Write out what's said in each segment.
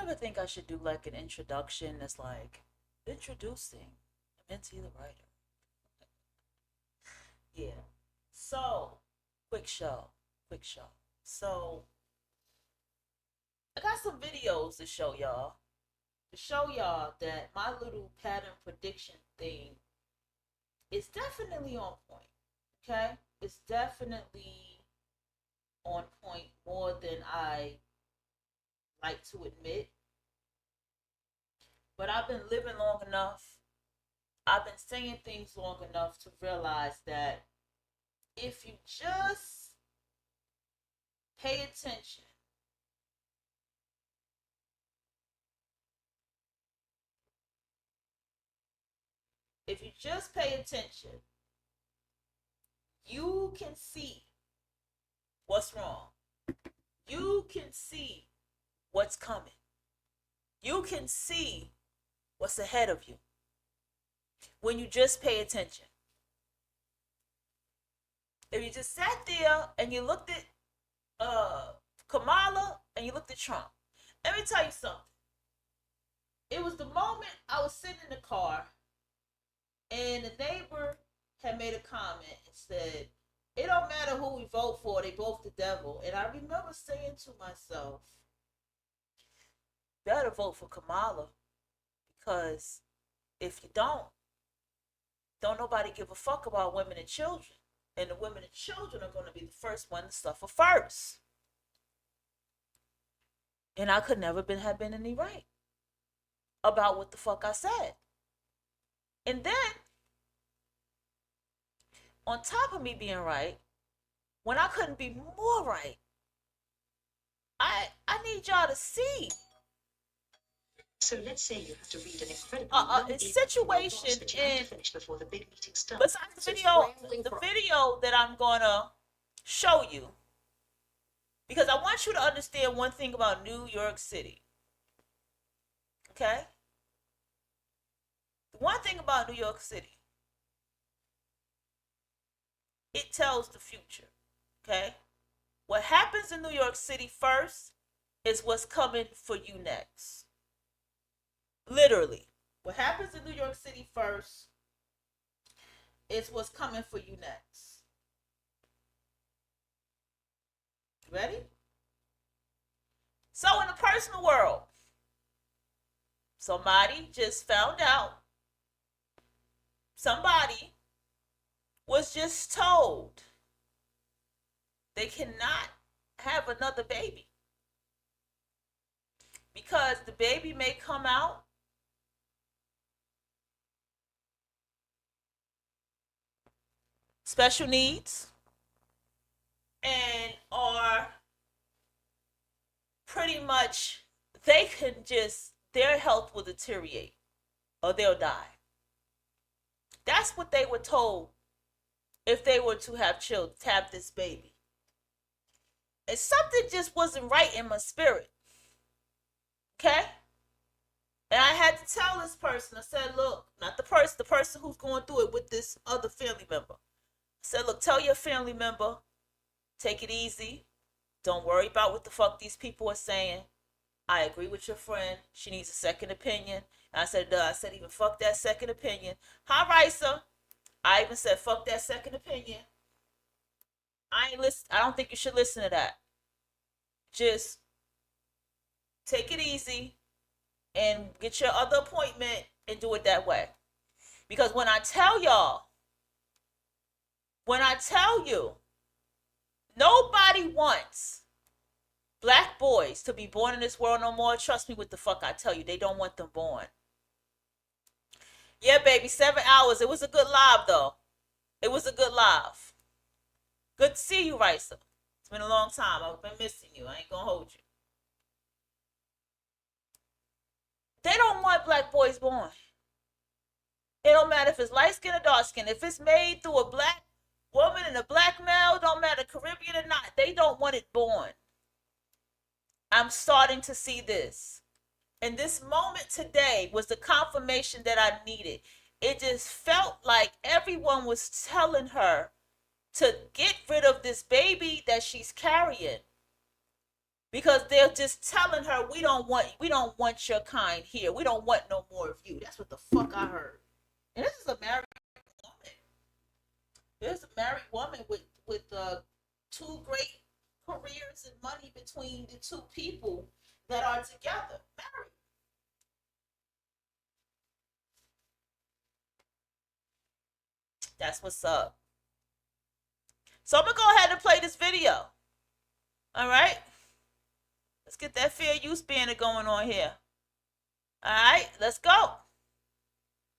ever think I should do like an introduction that's like introducing Minty the writer? Yeah. So, quick show. Quick show. So, I got some videos to show y'all. To show y'all that my little pattern prediction thing is definitely on point. Okay? It's definitely on point more than I like to admit. But I've been living long enough. I've been saying things long enough to realize that if you just pay attention, if you just pay attention, you can see what's wrong. You can see what's coming. You can see what's ahead of you when you just pay attention. If you just sat there and you looked at Kamala and you looked at Trump, let me tell you something. It was the moment I was sitting in the car and the neighbor had made a comment and said, it don't matter who we vote for, they both the devil. And I remember saying to myself, better vote for Kamala, because if you don't nobody give a fuck about women and children. And the women and children are going to be the first one to suffer first. And I could never have been any right about what the fuck I said. And then, on top of me being right, when I couldn't be more right, I need y'all to see. So let's say you have to read an incredibly situation in finish before the big meeting starts. Besides the video that I'm gonna show you, because I want you to understand one thing about New York City. Okay? The one thing about New York City, it tells the future. Okay? What happens in New York City first is what's coming for you next. Literally. What happens in New York City first is what's coming for you next. Ready? So in the personal world, somebody just found out, somebody was just told they cannot have another baby because the baby may come out special needs and are pretty much, they can just, their health will deteriorate or they'll die. That's what they were told if they were to have children, to have this baby. And something just wasn't right in my spirit. Okay? And I had to tell this person, I said, look, not the person who's going through it with this other family member. I said, look, tell your family member, take it easy. Don't worry about what the fuck these people are saying. I agree with your friend. She needs a second opinion. And I said, even fuck that second opinion. Hi, Risa. I even said, fuck that second opinion. I don't think you should listen to that. Just take it easy and get your other appointment and do it that way. Because when I tell you, nobody wants black boys to be born in this world no more. Trust me with the fuck I tell you. They don't want them born. Yeah, baby, 7 hours. It was a good live, though. It was a good live. Good to see you, Risa. It's been a long time. I've been missing you. I ain't gonna hold you. They don't want black boys born. It don't matter if it's light skin or dark skin. If it's made through a black woman and a black male, don't matter Caribbean or not. They don't want it born. I'm starting to see this. And this moment today was the confirmation that I needed. It just felt like everyone was telling her to get rid of this baby that she's carrying because they're just telling her we don't want your kind here. We don't want no more of you. That's what the fuck I heard. And this is a married woman. There's a married woman with two great careers and money between the two people that are together, married. That's what's up. So I'm gonna go ahead and play this video. All right, let's get that fair use banner going on here. All right, let's go.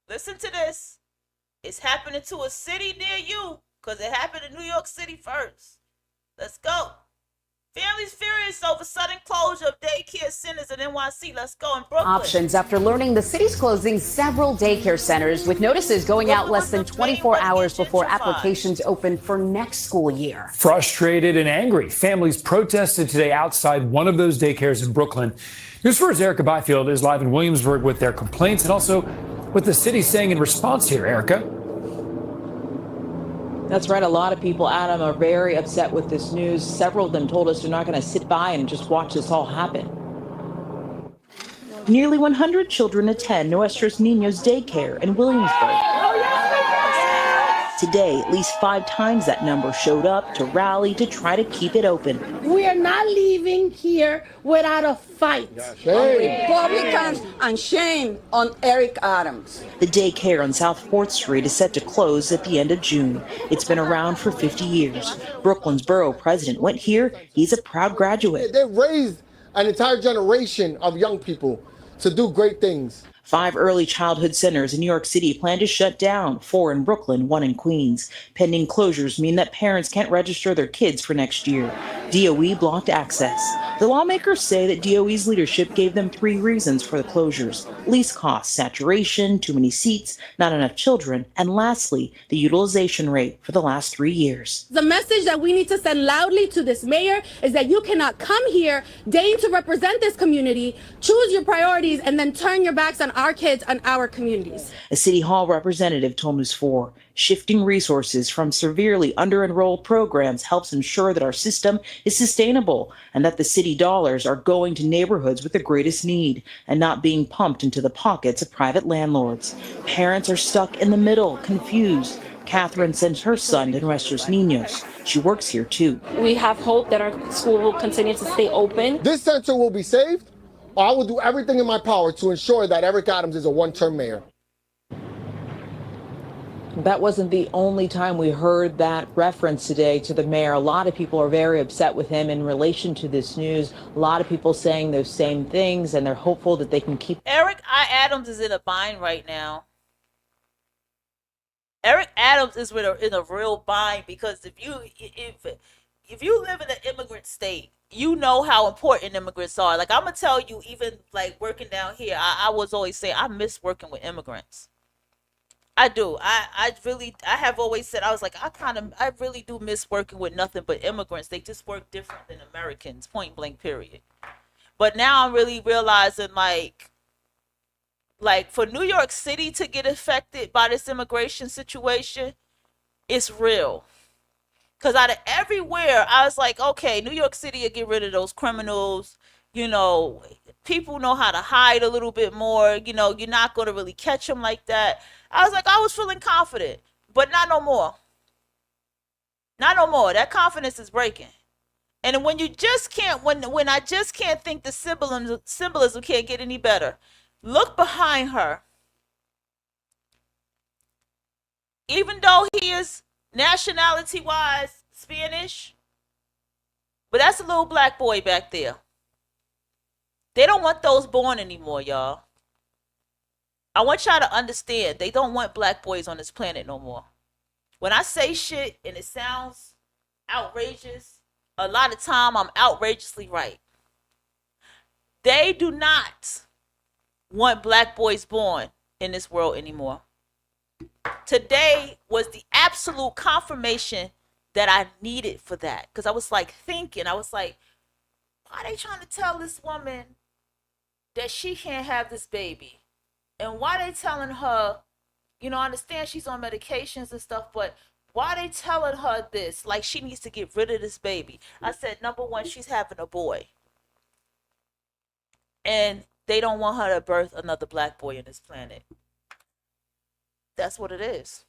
Listen to this. It's happening to a city near you because it happened in New York City first. Let's go. Families furious over sudden closure of daycare centers in NYC. Let's go in Brooklyn. Options after learning the city's closing several daycare centers with notices going out less than 24 hours before applications open for next school year. Frustrated and angry, families protested today outside one of those daycares in Brooklyn. News 4's Erica Byfield is live in Williamsburg with their complaints and also what the city saying in response here. Erica? That's right. A lot of people, Adam, are very upset with this news. Several of them told us they're not going to sit by and just watch this all happen. Nearly 100 children attend Nuestros Niños daycare in Williamsburg. Today, at least 5 times that number showed up to rally to try to keep it open. We are not leaving here without a fight. Republicans and shame on Eric Adams. The daycare on South 4th Street is set to close at the end of June. It's been around for 50 years. Brooklyn's borough president went here. He's a proud graduate. They raised an entire generation of young people to do great things. 5 early childhood centers in New York City plan to shut down, 4 in Brooklyn, 1 in Queens. Pending closures mean that parents can't register their kids for next year. DOE blocked access. The lawmakers say that DOE's leadership gave them 3 reasons for the closures: lease costs, saturation, too many seats, not enough children, and lastly, the utilization rate for the last 3 years. The message that we need to send loudly to this mayor is that you cannot come here, deign to represent this community, choose your priorities, and then turn your backs on our kids and our communities. A City Hall representative told News 4, shifting resources from severely under-enrolled programs helps ensure that our system is sustainable and that the city dollars are going to neighborhoods with the greatest need and not being pumped into the pockets of private landlords. Parents are stuck in the middle, confused. Catherine sends her son to Nuestros Niños. She works here too. We have hope that our school will continue to stay open. This center will be saved, or I will do everything in my power to ensure that Eric Adams is a one-term mayor. That wasn't the only time we heard that reference today to the mayor. A lot of people are very upset with him in relation to this news. A lot of people saying those same things, and they're hopeful that they can keep. Eric Adams is in a bind right now. Eric Adams is in a real bind because if you live in an immigrant state, you know how important immigrants are. Like I'm gonna tell you, even like working down here, I was always saying I miss working with immigrants. I do. I have always said, I was like, I really do miss working with nothing but immigrants. They just work different than Americans, point blank, period. But now I'm really realizing like for New York City to get affected by this immigration situation, it's real. Because out of everywhere, I was like, okay, New York City will get rid of those criminals. You know, people know how to hide a little bit more. You know, you're not going to really catch them like that. I was like, I was feeling confident, but not no more. Not no more. That confidence is breaking. And when you just can't, when I just can't think the symbolism can't get any better. Look behind her. Even though he is nationality-wise Spanish, but that's a little black boy back there. They don't want those born anymore, y'all. I want y'all to understand, they don't want black boys on this planet no more. When I say shit and it sounds outrageous, a lot of time I'm outrageously right. They do not want black boys born in this world anymore. Today was the absolute confirmation that I needed for that. Because I was like thinking, I was like, why are they trying to tell this woman that she can't have this baby? And why they telling her, you know, I understand she's on medications and stuff, but why they telling her this? Like she needs to get rid of this baby. I said, number one, she's having a boy. And they don't want her to birth another black boy on this planet. That's what it is.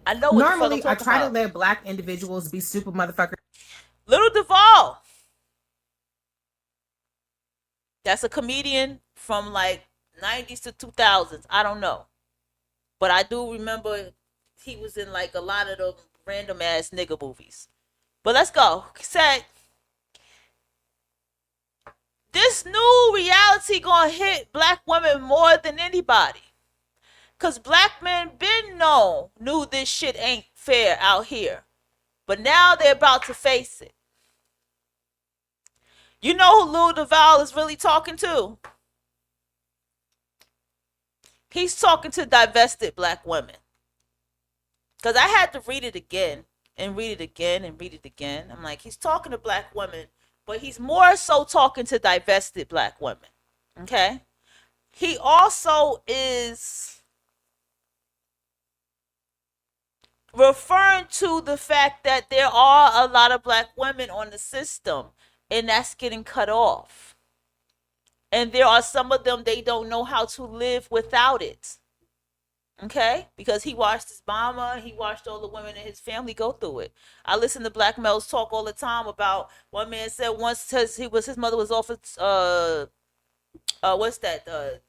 I know what Normally, the fuck I'm I talking try about. to let black individuals be super motherfuckers. Little Duval. That's a comedian from like 90s to 2000s. I don't know. But I do remember he was in like a lot of the random ass nigga movies. But let's go. He said, this new reality gonna hit black women more than anybody. Cause black men knew this shit ain't fair out here. But now they're about to face it. You know who Lil Duval is really talking to? He's talking to divested black women. Because I had to read it again and read it again and read it again. I'm like, he's talking to black women, but he's more so talking to divested black women. Okay? He also is referring to the fact that there are a lot of black women on the system, and that's getting cut off. And there are some of them, they don't know how to live without it. Okay? Because he watched his mama, he watched all the women in his family go through it. I listen to black males talk all the time about, one man said once his mother was off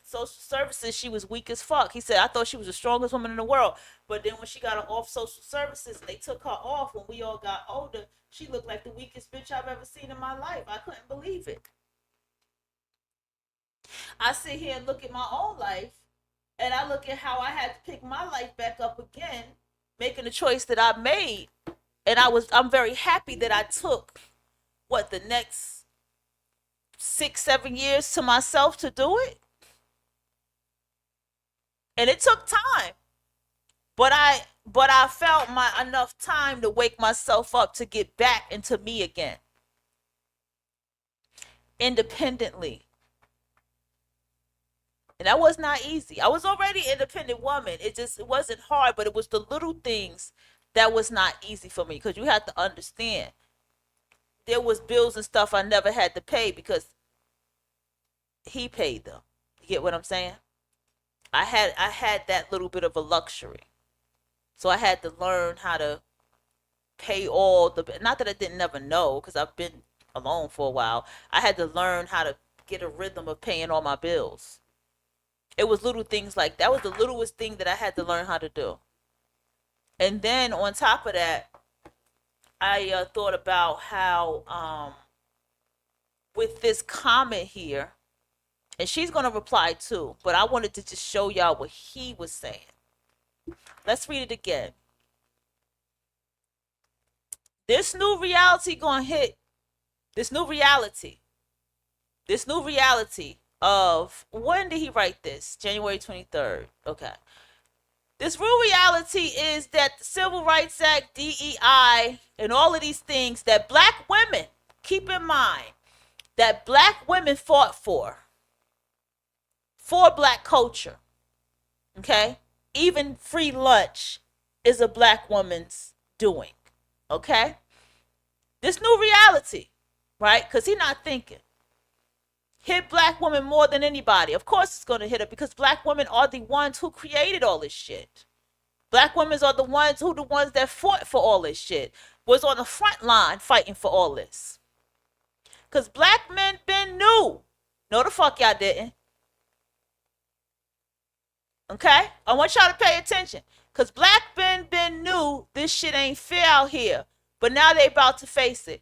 social services, she was weak as fuck. He said, I thought she was the strongest woman in the world. But then when she got off social services and they took her off when we all got older, she looked like the weakest bitch I've ever seen in my life. I couldn't believe it. I sit here and look at my own life, and I look at how I had to pick my life back up again, making the choice that I made. And I'm very happy that I took the next 6-7 years to myself to do it. And it took time. But I felt enough time to wake myself up to get back into me again. Independently. And that was not easy. I was already an independent woman. It wasn't hard, but it was the little things that was not easy for me. Because you have to understand, there was bills and stuff I never had to pay because he paid them. You get what I'm saying? I had that little bit of a luxury. So I had to learn how to pay all the, not that I didn't never know, because I've been alone for a while. I had to learn how to get a rhythm of paying all my bills. It was little things like that. Was the littlest thing that I had to learn how to do. And then on top of that, I thought about how with this comment here, and she's going to reply too, but I wanted to just show y'all what he was saying. Let's read it again. This new reality going to hit, this new reality of, when did he write this? January 23rd. Okay. This real reality is that the Civil Rights Act, DEI, and all of these things that black women, keep in mind, that black women fought for black culture. Okay? Even free lunch is a black woman's doing. Okay? This new reality, right? Because he's not thinking. Hit black women more than anybody. Of course it's going to hit her because black women are the ones who created all this shit. Black women are the ones that fought for all this shit. Was on the front line fighting for all this. Because black men been new. No, the fuck y'all didn't. Okay? I want y'all to pay attention. Because black men been new. This shit ain't fair out here. But now they about to face it.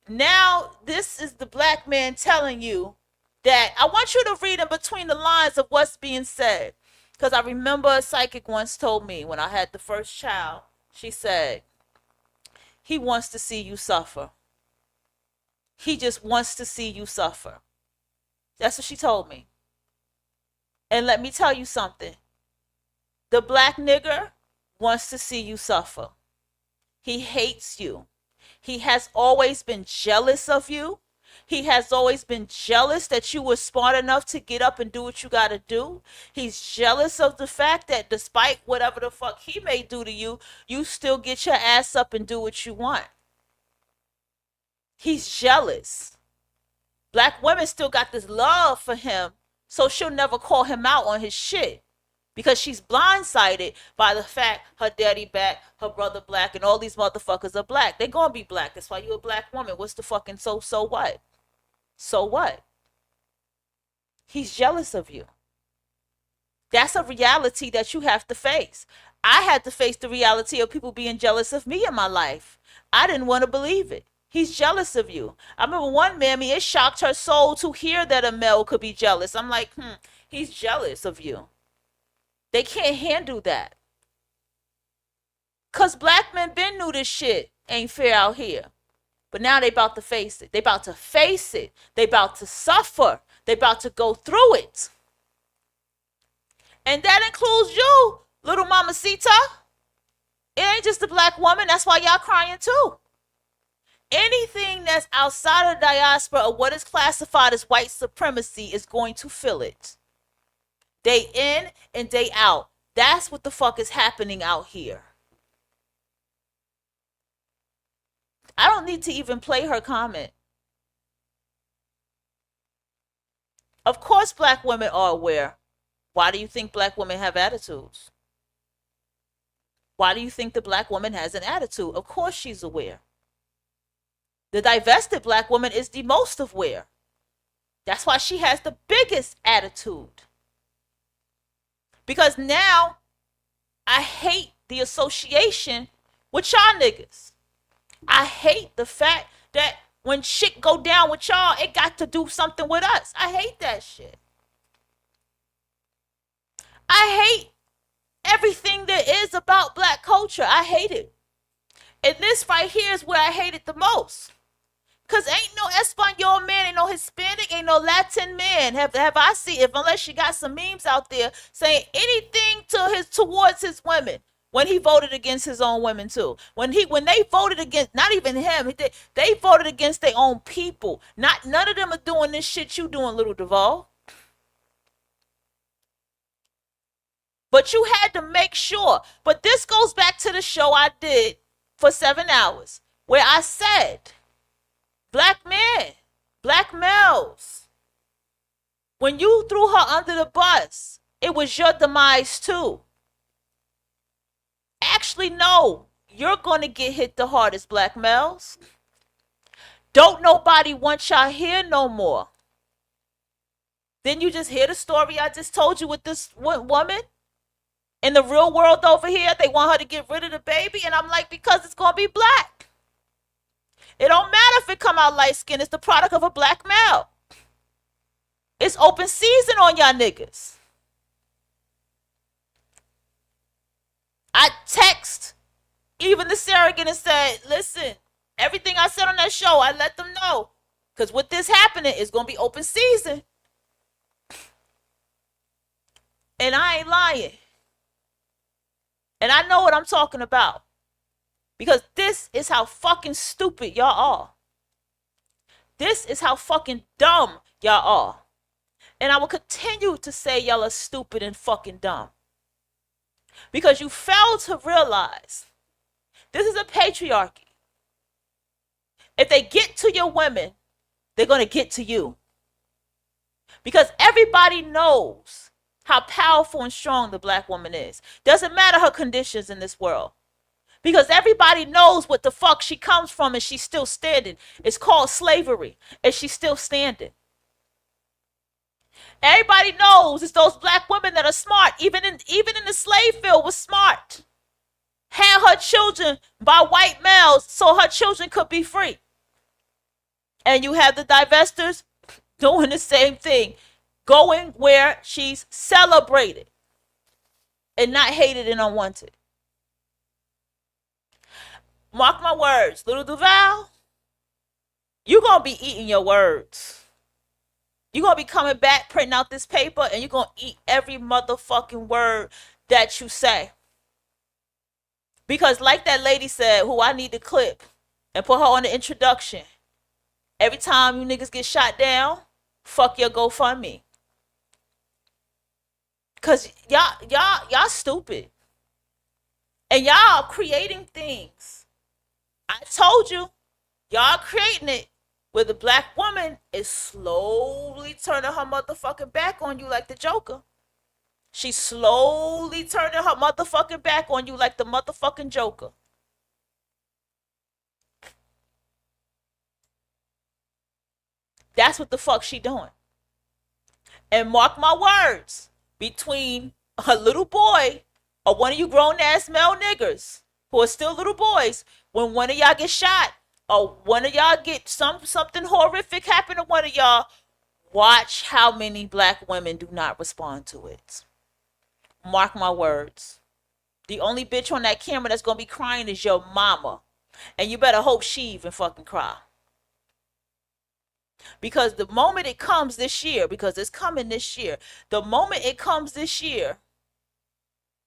Now, this is the black man telling you that I want you to read in between the lines of what's being said. Because I remember a psychic once told me when I had the first child, she said, he wants to see you suffer. He just wants to see you suffer. That's what she told me. And let me tell you something. The black nigger wants to see you suffer. He hates you. He has always been jealous of you. He has always been jealous that you were smart enough to get up and do what you got to do. He's jealous of the fact that despite whatever the fuck he may do to you, you still get your ass up and do what you want. He's jealous. Black women still got this love for him, so she'll never call him out on his shit. Because she's blindsided by the fact her daddy black, her brother black, and all these motherfuckers are black. They gonna be black. That's why you a black woman. What's the fucking so what? So what? He's jealous of you. That's a reality that you have to face. I had to face the reality of people being jealous of me in my life. I didn't want to believe it. He's jealous of you. I remember one mammy, it shocked her soul to hear that a male could be jealous. I'm like, he's jealous of you. They can't handle that. Because black men been knew this shit ain't fair out here. But now they about to face it. They about to face it. They about to suffer. They about to go through it. And that includes you, little mamacita. It ain't just the black woman. That's why y'all crying too. Anything that's outside of the diaspora or what is classified as white supremacy is going to feel it. Day in and day out. That's what the fuck is happening out here. I don't need to even play her comment. Of course, black women are aware. Why do you think black women have attitudes? Why do you think the black woman has an attitude? Of course she's aware. The divested black woman is the most aware. That's why she has the biggest attitude. Because now I hate the association with y'all niggas. I hate the fact that when shit go down with y'all, it got to do something with us. I hate that shit. I hate everything there is about black culture. I hate it. And this right here is where I hate it the most. Because ain't no Espanol man, ain't no Hispanic, ain't no Latin man have I seen, if unless you got some memes out there saying anything towards his women when he voted against his own women too. When they voted against, not even him, they voted against their own people. None of them are doing this shit you doing, little Duval. But you had to make sure. But this goes back to the show I did for 7 hours where I said, black men, black males, when you threw her under the bus, it was your demise too. Actually, no, you're going to get hit the hardest, black males. Don't nobody want y'all here no more. Then you just hear the story I just told you with this woman? In the real world over here, they want her to get rid of the baby. And I'm like, because it's going to be black. It don't matter if it come out light skin. It's the product of a black male. It's open season on y'all niggas. I text even the surrogate and said, listen, everything I said on that show, I let them know. Because with this happening, it's going to be open season. And I ain't lying. And I know what I'm talking about. Because this is how fucking stupid y'all are. This is how fucking dumb y'all are. And I will continue to say y'all are stupid and fucking dumb. Because you fail to realize this is a patriarchy. If they get to your women, they're going to get to you. Because everybody knows how powerful and strong the black woman is. Doesn't matter her conditions in this world. Because everybody knows what the fuck she comes from and she's still standing. It's called slavery and she's still standing. Everybody knows it's those black women that are smart. Even in the slave field was smart. Had her children by white males so her children could be free. And you have the divestors doing the same thing. Going where she's celebrated and not hated and unwanted. Mark my words, little Duval, you're going to be eating your words. You're going to be coming back, printing out this paper, and you're going to eat every motherfucking word that you say. Because like that lady said, who I need to clip and put her on the introduction, every time you niggas get shot down, fuck your GoFundMe. Because y'all stupid. And y'all creating things. I told you, y'all creating it Where the black woman is slowly turning her motherfucking back on you like the Joker. She's slowly turning her motherfucking back on you like the motherfucking Joker. That's what the fuck she doing. And mark my words, between a little boy or one of you grown ass male niggers who are still little boys, when one of y'all get shot or one of y'all get something horrific happen to one of y'all, watch how many black women do not respond to it. Mark my words. The only bitch on that camera that's gonna be crying is your mama. And you better hope she even fucking cry. Because the moment it comes this year, because it's coming this year, the moment it comes this year,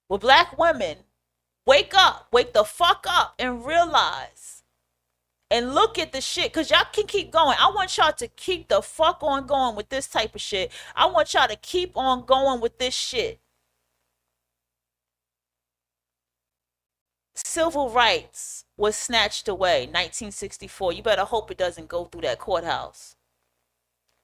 where black women wake the fuck up and realize and look at the shit, because y'all can keep going. I want y'all to keep the fuck on going with this type of shit. I want y'all to keep on going with this shit. Civil rights was snatched away, 1964. You better hope it doesn't go through that courthouse.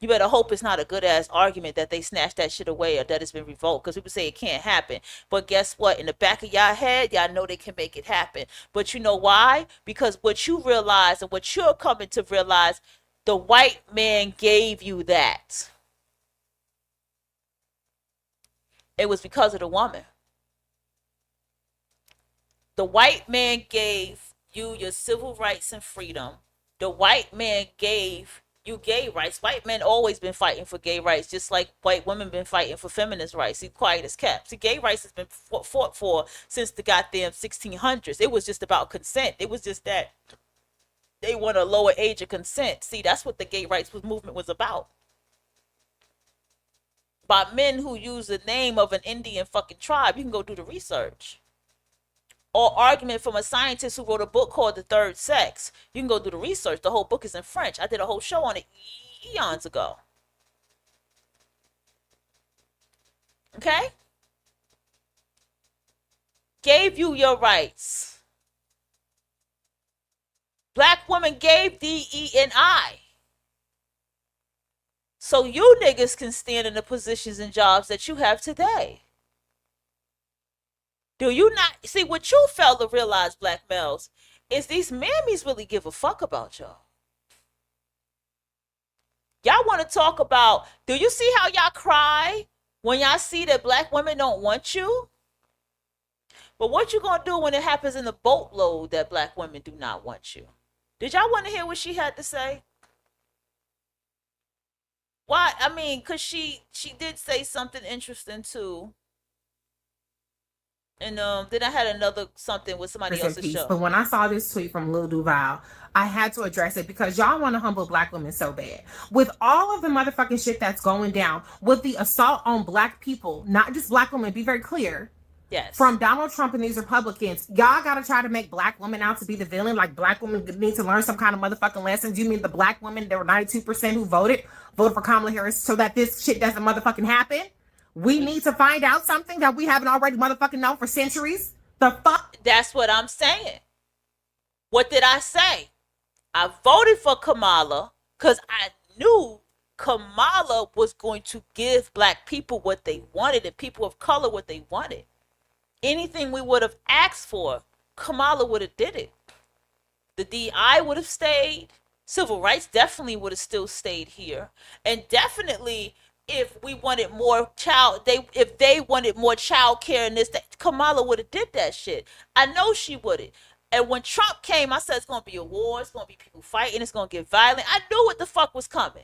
You better hope it's not a good ass argument that they snatched that shit away or that it's been revoked, because people say it can't happen. But guess what? In the back of y'all head, y'all know they can make it happen. But you know why? Because what you realize and what you're coming to realize, the white man gave you that. It was because of the woman. The white man gave you your civil rights and freedom. The white man gave you gay rights. White men always been fighting for gay rights, just like white women been fighting for feminist rights. See, quiet as kept. See, gay rights has been fought for since the goddamn 1600s. It was just about consent. It was just that they want a lower age of consent. See, that's what the gay rights movement was about. By men who use the name of an Indian fucking tribe. You can go do the research. Or argument from a scientist who wrote a book called The Third Sex. You can go do the research. The whole book is in French. I did a whole show on it eons ago. Okay? Gave you your rights. Black women gave DE&I. So you niggas can stand in the positions and jobs that you have today. Do you not see what you fail to realize, black males, is these mammies really give a fuck about y'all? Y'all want to talk about, do you see how y'all cry when y'all see that black women don't want you? But what you gonna do when it happens in the boatload that black women do not want you? Did y'all want to hear what she had to say? Why? I mean, because she did say something interesting too. And then I had another something with somebody else's show. But when I saw this tweet from Lil Duval, I had to address it because y'all want to humble black women so bad. With all of the motherfucking shit that's going down, with the assault on black people, not just black women, be very clear. Yes. From Donald Trump and these Republicans, y'all gotta try to make black women out to be the villain. Like black women need to learn some kind of motherfucking lessons. You mean the black women, there were 92% who voted for Kamala Harris so that this shit doesn't motherfucking happen? We need to find out something that we haven't already motherfucking known for centuries. The fuck? That's what I'm saying. What did I say? I voted for Kamala because I knew Kamala was going to give black people what they wanted and people of color what they wanted. Anything we would have asked for, Kamala would have did it. The DI would have stayed. Civil rights definitely would have still stayed here. And definitely, if we wanted more if they wanted more child care and this, that, Kamala would have did that shit. I know she would have. And when Trump came, I said it's going to be a war. It's going to be people fighting. It's going to get violent. I knew what the fuck was coming.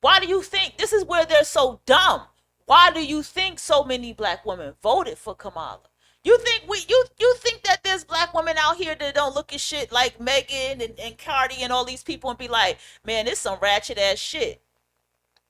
Why do you think this is where they're so dumb? Why do you think so many black women voted for Kamala? You think you think that there's black women out here that don't look at shit like Megan and Cardi and all these people and be like, man, this some ratchet ass shit.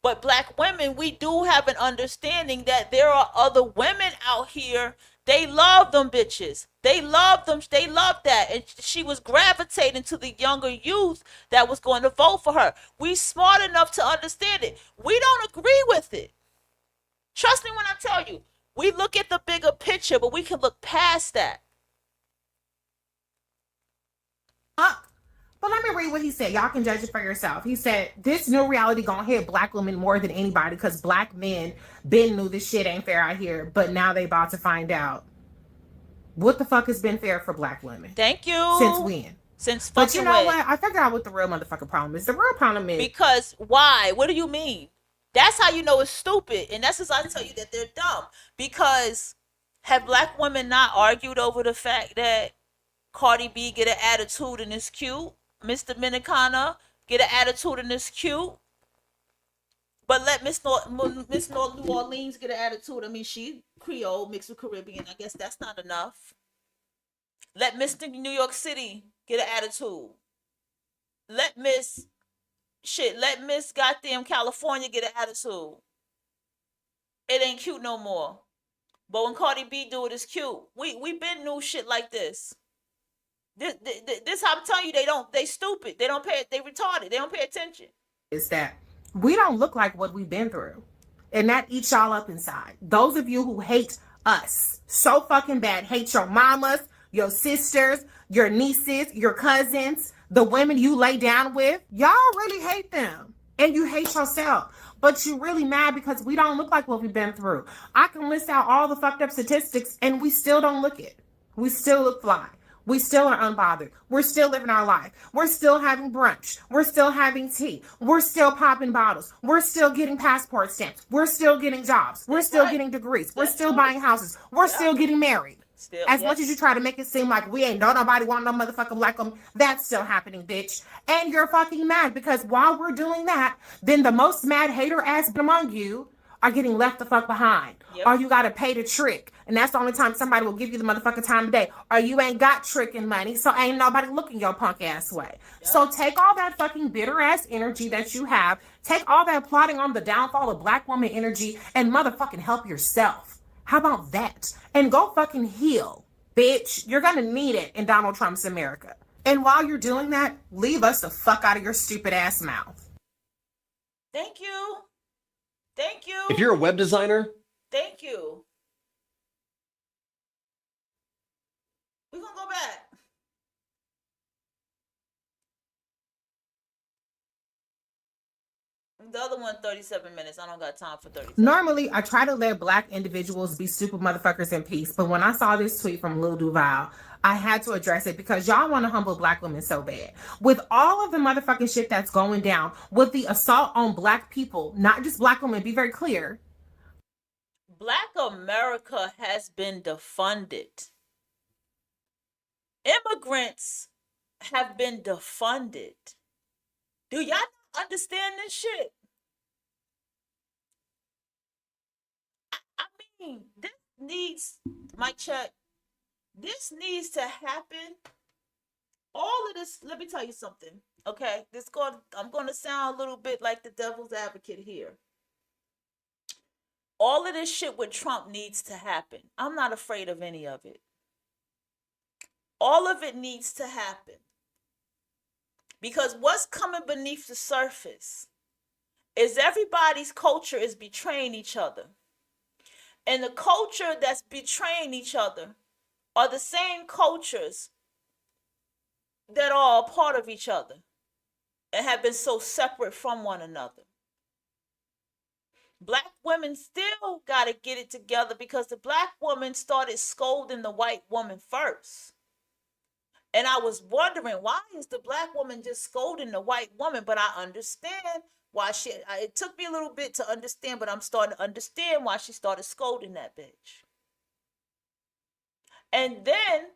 But black women, we do have an understanding that there are other women out here. They love them bitches. They love them. They love that. And she was gravitating to the younger youth that was going to vote for her. We smart enough to understand it. We don't agree with it. Trust me when I tell you, we look at the bigger picture, but we can look past that. But let me read what he said. Y'all can judge it for yourself. He said, this new reality gonna hit black women more than anybody because black men been knew this shit ain't fair out here, but now they about to find out. What the fuck has been fair for black women? Thank you. Since when? Since fucking But you know what? I figured out what the real motherfucking problem is. The real problem is... Because why? What do you mean? That's how you know it's stupid. And that's as I tell you that they're dumb. Because have black women not argued over the fact that Cardi B get an attitude and is cute? Miss Dominicana get an attitude and is cute? But let Miss New Orleans get an attitude. I mean, she Creole mixed with Caribbean. I guess that's not enough. Let Miss New York City get an attitude. Let Miss goddamn California get an attitude. It ain't cute no more. But when Cardi B do it, it's cute. We been new shit like this. This I'm telling you, they stupid. They retarded. They don't pay attention. Is that we don't look like what we've been through. And that eats y'all up inside. Those of you who hate us so fucking bad, hate your mamas, your sisters, your nieces, your cousins, the women you lay down with, y'all really hate them. And you hate yourself. But you really mad because we don't look like what we've been through. I can list out all the fucked up statistics and we still don't look it. We still look fly. We still are unbothered. We're still living our life. We're still having brunch. We're still having tea. We're still popping bottles. We're still getting passport stamps. We're still getting jobs. We're still getting degrees. We're still buying houses. We're still getting married. As much as you try to make it seem like we ain't nobody want no motherfucking black woman, that's still happening, bitch. And you're fucking mad because while we're doing that, then the most mad hater ass among you are getting left the fuck behind. Yep. Or you gotta pay the trick. And that's the only time somebody will give you the motherfucking time of day. Or you ain't got tricking money, so ain't nobody looking your punk ass way. Yep. So take all that fucking bitter ass energy that you have, take all that plotting on the downfall of black woman energy, and motherfucking help yourself. How about that? And go fucking heal, bitch. You're gonna need it in Donald Trump's America. And while you're doing that, leave us the fuck out of your stupid ass mouth. Thank you. Thank you. If you're a web designer, thank you. We're gonna go back. The other one, 37 minutes. I don't got time for 30. Normally, I try to let black individuals be stupid motherfuckers in peace. But when I saw this tweet from Lil Duval, I had to address it because y'all want to humble black women so bad. With all of the motherfucking shit that's going down, with the assault on black people, not just black women, be very clear. Black America has been defunded. Immigrants have been defunded. Do y'all not understand this shit? I mean, this needs, mic check, this needs to happen. All of this, let me tell you something, okay? I'm going to sound a little bit like the devil's advocate here. All of this shit with Trump needs to happen. I'm not afraid of any of it. All of it needs to happen. Because what's coming beneath the surface is everybody's culture is betraying each other. And the culture that's betraying each other are the same cultures that are a part of each other and have been so separate from one another. Black women still got to get it together because the black woman started scolding the white woman first. And I was wondering, why is the black woman just scolding the white woman? But I understand why it took me a little bit to understand, but I'm starting to understand why she started scolding that bitch. And then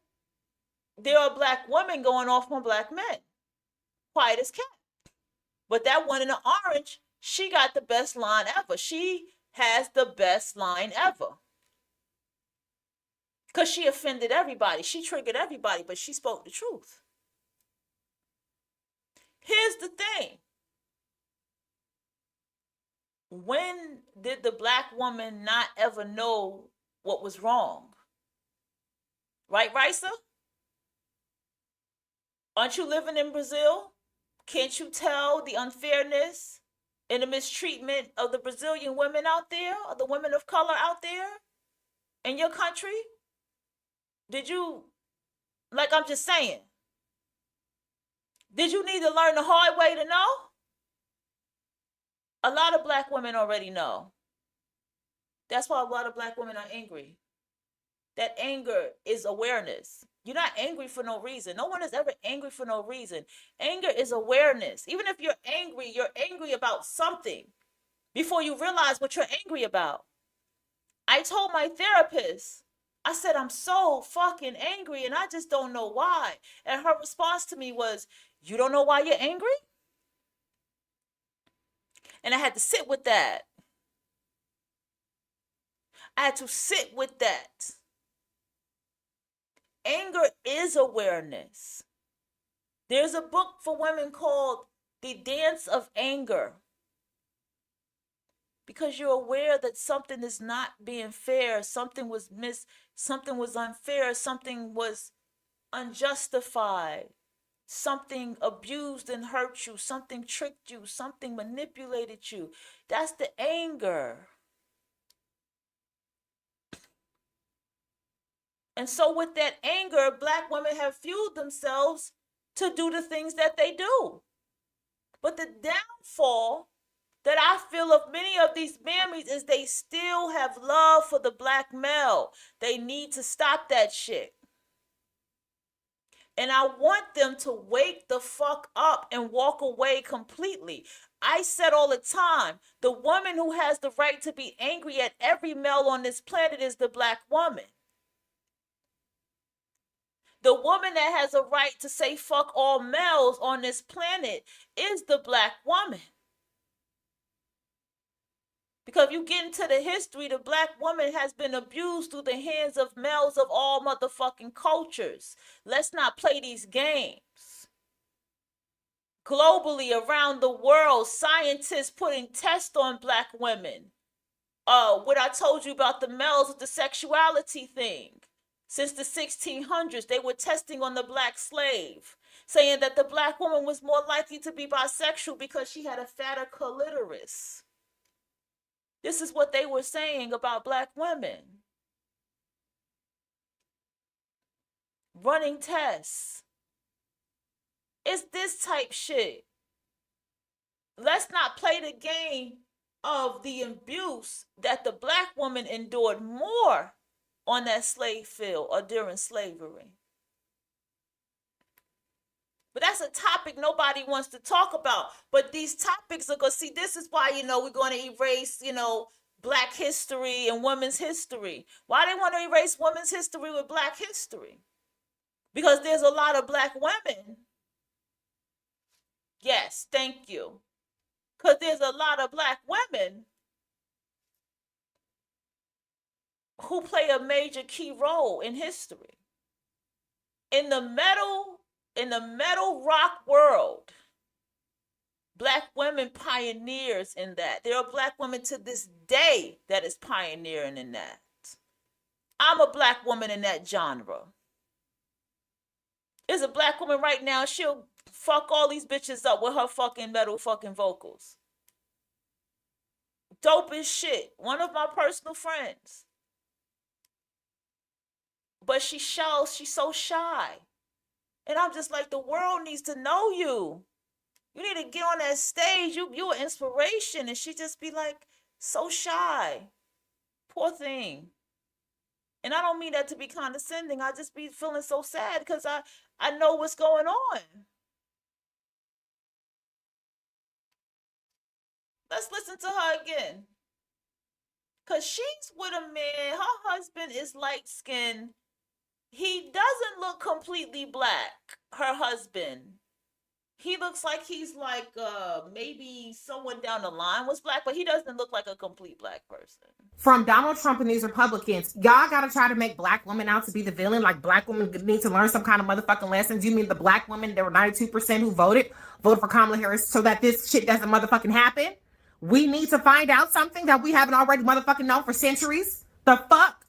there are black women going off on black men. Quiet as cat. But that one in the orange, she got the best line ever. She has the best line ever. Because she offended everybody. She triggered everybody, but she spoke the truth. Here's the thing. When did the black woman not ever know what was wrong? Right, Risa? Aren't you living in Brazil? Can't you tell the unfairness and the mistreatment of the Brazilian women out there, or the women of color out there in your country? Did you, like I'm just saying, Did you need to learn the hard way to know? A lot of black women already know. That's why a lot of black women are angry. That anger is awareness. You're not angry for no reason. No one is ever angry for no reason. Anger is awareness. Even if you're angry about something before you realize what you're angry about. I told my therapist, I said, I'm so fucking angry and I just don't know why. And her response to me was, you don't know why you're angry? And I had to sit with that. I had to sit with that. Anger is awareness. There's a book for women called The Dance of Anger. Because you're aware that something is not being fair, something was something was unfair, something was unjustified, something abused and hurt you, something tricked you, something manipulated you. That's the anger. And so with that anger, black women have fueled themselves to do the things that they do. But the downfall that I feel of many of these mammies is they still have love for the black male. They need to stop that shit. And I want them to wake the fuck up and walk away completely. I said all the time, the woman who has the right to be angry at every male on this planet is the black woman. The woman that has a right to say fuck all males on this planet is the black woman. Because if you get into the history, the black woman has been abused through the hands of males of all motherfucking cultures. Let's not play these games. Globally, around the world, scientists putting tests on black women. What I told you about the males with the sexuality thing. Since the 1600s, they were testing on the black slave, saying that the black woman was more likely to be bisexual because she had a fatter clitoris. This is what they were saying about black women. Running tests. It's this type shit. Let's not play the game of the abuse that the black woman endured more on that slave field or during slavery. But that's a topic nobody wants to talk about. But these topics are going to see, this is why, we're going to erase, black history and women's history. Why they want to erase women's history with black history? Because there's a lot of black women. Yes, thank you. Because there's a lot of black women who play a major key role in history. In the metal rock world, black women pioneers in that. There are black women to this day that is pioneering in that. I'm a black woman in that genre. There's a black woman right now, she'll fuck all these bitches up with her fucking metal fucking vocals. Dope as shit. One of my personal friends. But she's so shy. And I'm just like, the world needs to know you. You need to get on that stage. You're an inspiration. And she just be like, so shy. Poor thing. And I don't mean that to be condescending. I just be feeling so sad because I know what's going on. Let's listen to her again. Because she's with a man. Her husband is light-skinned. He doesn't look completely black, her husband. He looks like he's like maybe someone down the line was black, but he doesn't look like a complete black person. From Donald Trump and these Republicans, y'all gotta try to make black women out to be the villain. Like black women need to learn some kind of motherfucking lessons. You mean the black women, there were 92% who voted for Kamala Harris so that this shit doesn't motherfucking happen? We need to find out something that we haven't already motherfucking known for centuries? The fuck?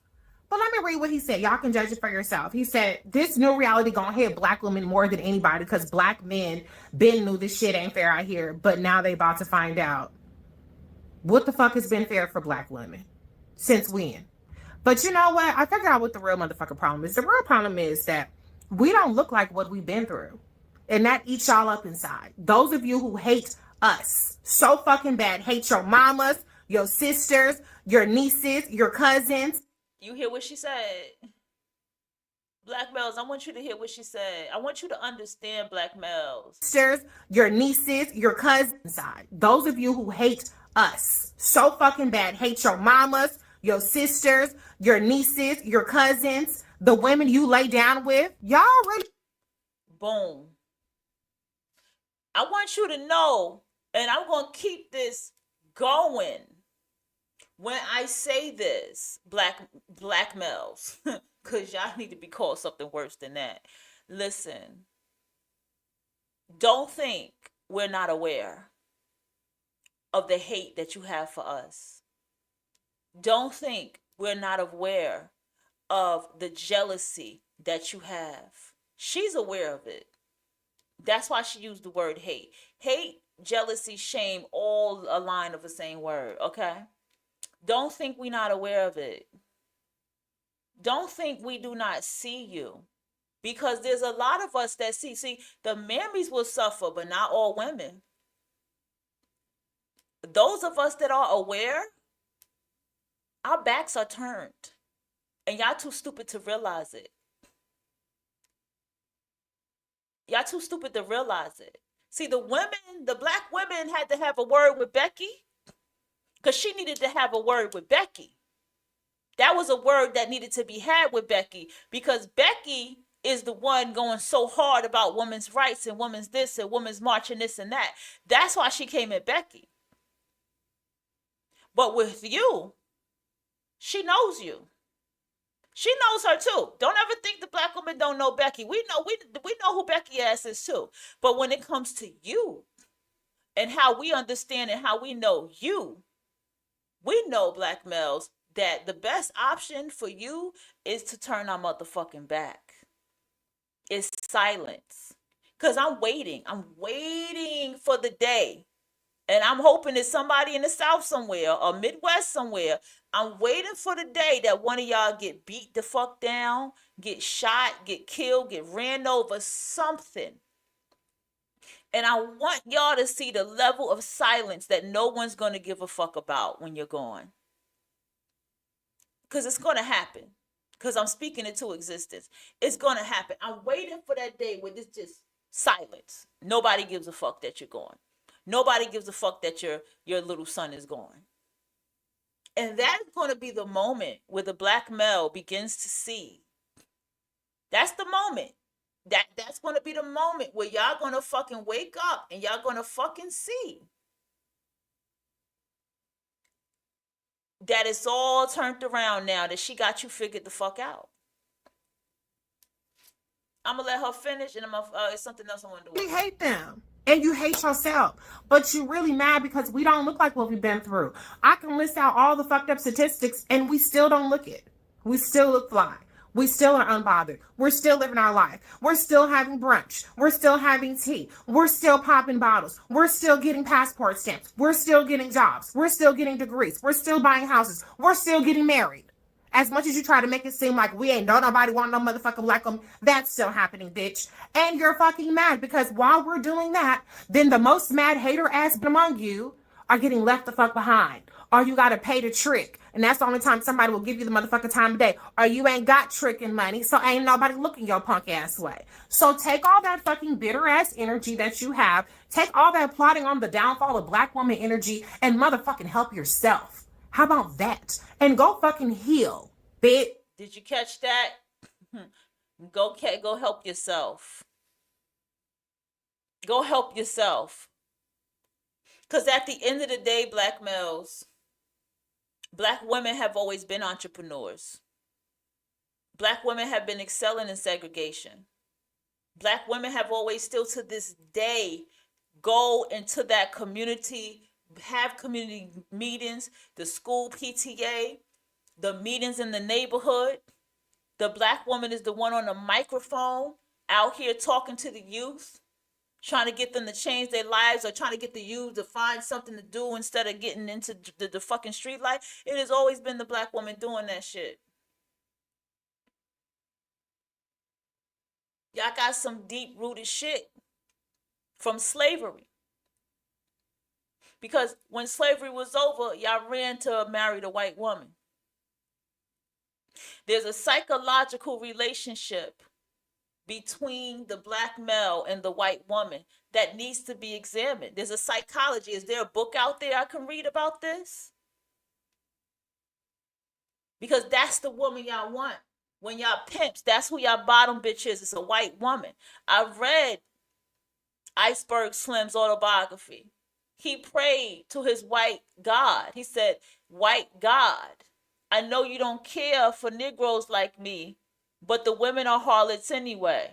But let me read what he said. Y'all can judge it for yourself. He said, this new reality gonna hit black women more than anybody because black men been knew this shit ain't fair out here, but now they about to find out. What the fuck has been fair for black women? Since when? But you know what? I figured out what the real motherfucking problem is. The real problem is that we don't look like what we've been through. And that eats y'all up inside. Those of you who hate us so fucking bad, hate your mamas, your sisters, your nieces, your cousins. You hear what she said? Black males, I want you to hear what she said. I want you to understand, black males. Sisters, your nieces, your cousins side. Those of you who hate us so fucking bad, hate your mamas, your sisters, your nieces, your cousins, the women you lay down with. Y'all really. Boom. I want you to know, and I'm going to keep this going when I say this, black males, because y'all need to be called something worse than that. Listen, don't think we're not aware of the hate that you have for us. Don't think we're not aware of the jealousy that you have. She's aware of it. That's why she used the word hate. Hate, jealousy, shame, all a line of the same word, okay? Don't think we're not aware of it. Don't think we do not see you. Because there's a lot of us that see. See, the mammies will suffer, but not all women. Those of us that are aware, our backs are turned. And y'all too stupid to realize it. Y'all too stupid to realize it. See, the black women had to have a word with Becky because she needed to have a word with Becky. That was a word that needed to be had with Becky because Becky is the one going so hard about women's rights and women's this and women's march and this and that. That's why she came at Becky. But with you, she knows you. She knows her too. Don't ever think the black woman don't know Becky. We know who Becky ass is too. But when it comes to you and how we understand and how we know you, we know, black males, that the best option for you is to turn our motherfucking back. It's silence. Because I'm waiting. I'm waiting for the day. And I'm hoping it's somebody in the South somewhere or Midwest somewhere. I'm waiting for the day that one of y'all get beat the fuck down, get shot, get killed, get ran over, something. And I want y'all to see the level of silence that no one's going to give a fuck about when you're gone. Because it's going to happen. Because I'm speaking it to existence. It's going to happen. I'm waiting for that day where it's just silence. Nobody gives a fuck that you're gone. Nobody gives a fuck that your little son is gone. And that is going to be the moment where the black male begins to see. That's the moment. That's going to be the moment where y'all going to fucking wake up and y'all going to fucking see that it's all turned around now, that she got you figured the fuck out. I'm going to let her finish and it's something else I want to do. You hate them. And you hate yourself. But you really mad because we don't look like what we've been through. I can list out all the fucked up statistics and we still don't look it. We still look fly. We still are unbothered. We're still living our life. We're still having brunch. We're still having tea. We're still popping bottles. We're still getting passport stamps. We're still getting jobs. We're still getting degrees. We're still buying houses. We're still getting married. As much as you try to make it seem like we ain't nobody want no motherfucking black woman, that's still happening, bitch. And you're fucking mad because while we're doing that, then the most mad hater ass among you are getting left the fuck behind. Or you gotta pay the trick. And that's the only time somebody will give you the motherfucking time of day. Or you ain't got tricking money, so ain't nobody looking your punk ass way. So take all that fucking bitter ass energy that you have, take all that plotting on the downfall of black woman energy, and motherfucking help yourself. How about that? And go fucking heal, bitch. Did you catch that? Go help yourself. Go help yourself. Because at the end of the day, black males, black women have always been entrepreneurs. Black women have been excelling in segregation. Black women have always still to this day go into that community, have community meetings, the school PTA, the meetings in the neighborhood. The black woman is the one on the microphone out here talking to the youth, trying to get them to change their lives or trying to get the youth to find something to do instead of getting into the fucking street life. It has always been the black woman doing that shit. Y'all got some deep-rooted shit from slavery. Because when slavery was over, y'all ran to marry the white woman. There's a psychological relationship between the black male and the white woman that needs to be examined. There's a psychology. Is there a book out there I can read about this? Because that's the woman y'all want. When y'all pimps, that's who y'all bottom bitch is. It's a white woman. I read Iceberg Slim's autobiography. He prayed to his white God. He said, white God, I know you don't care for Negroes like me, but the women are harlots anyway.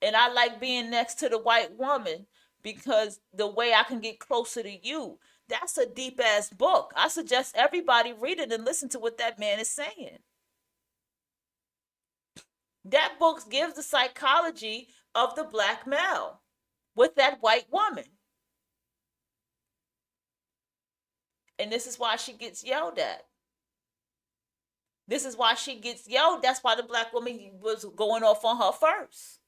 And I like being next to the white woman because the way I can get closer to you. That's a deep ass book. I suggest everybody read it and listen to what that man is saying. That book gives the psychology of the black male with that white woman. And this is why she gets yelled at. This is why she gets yelled. That's why the black woman was going off on her first.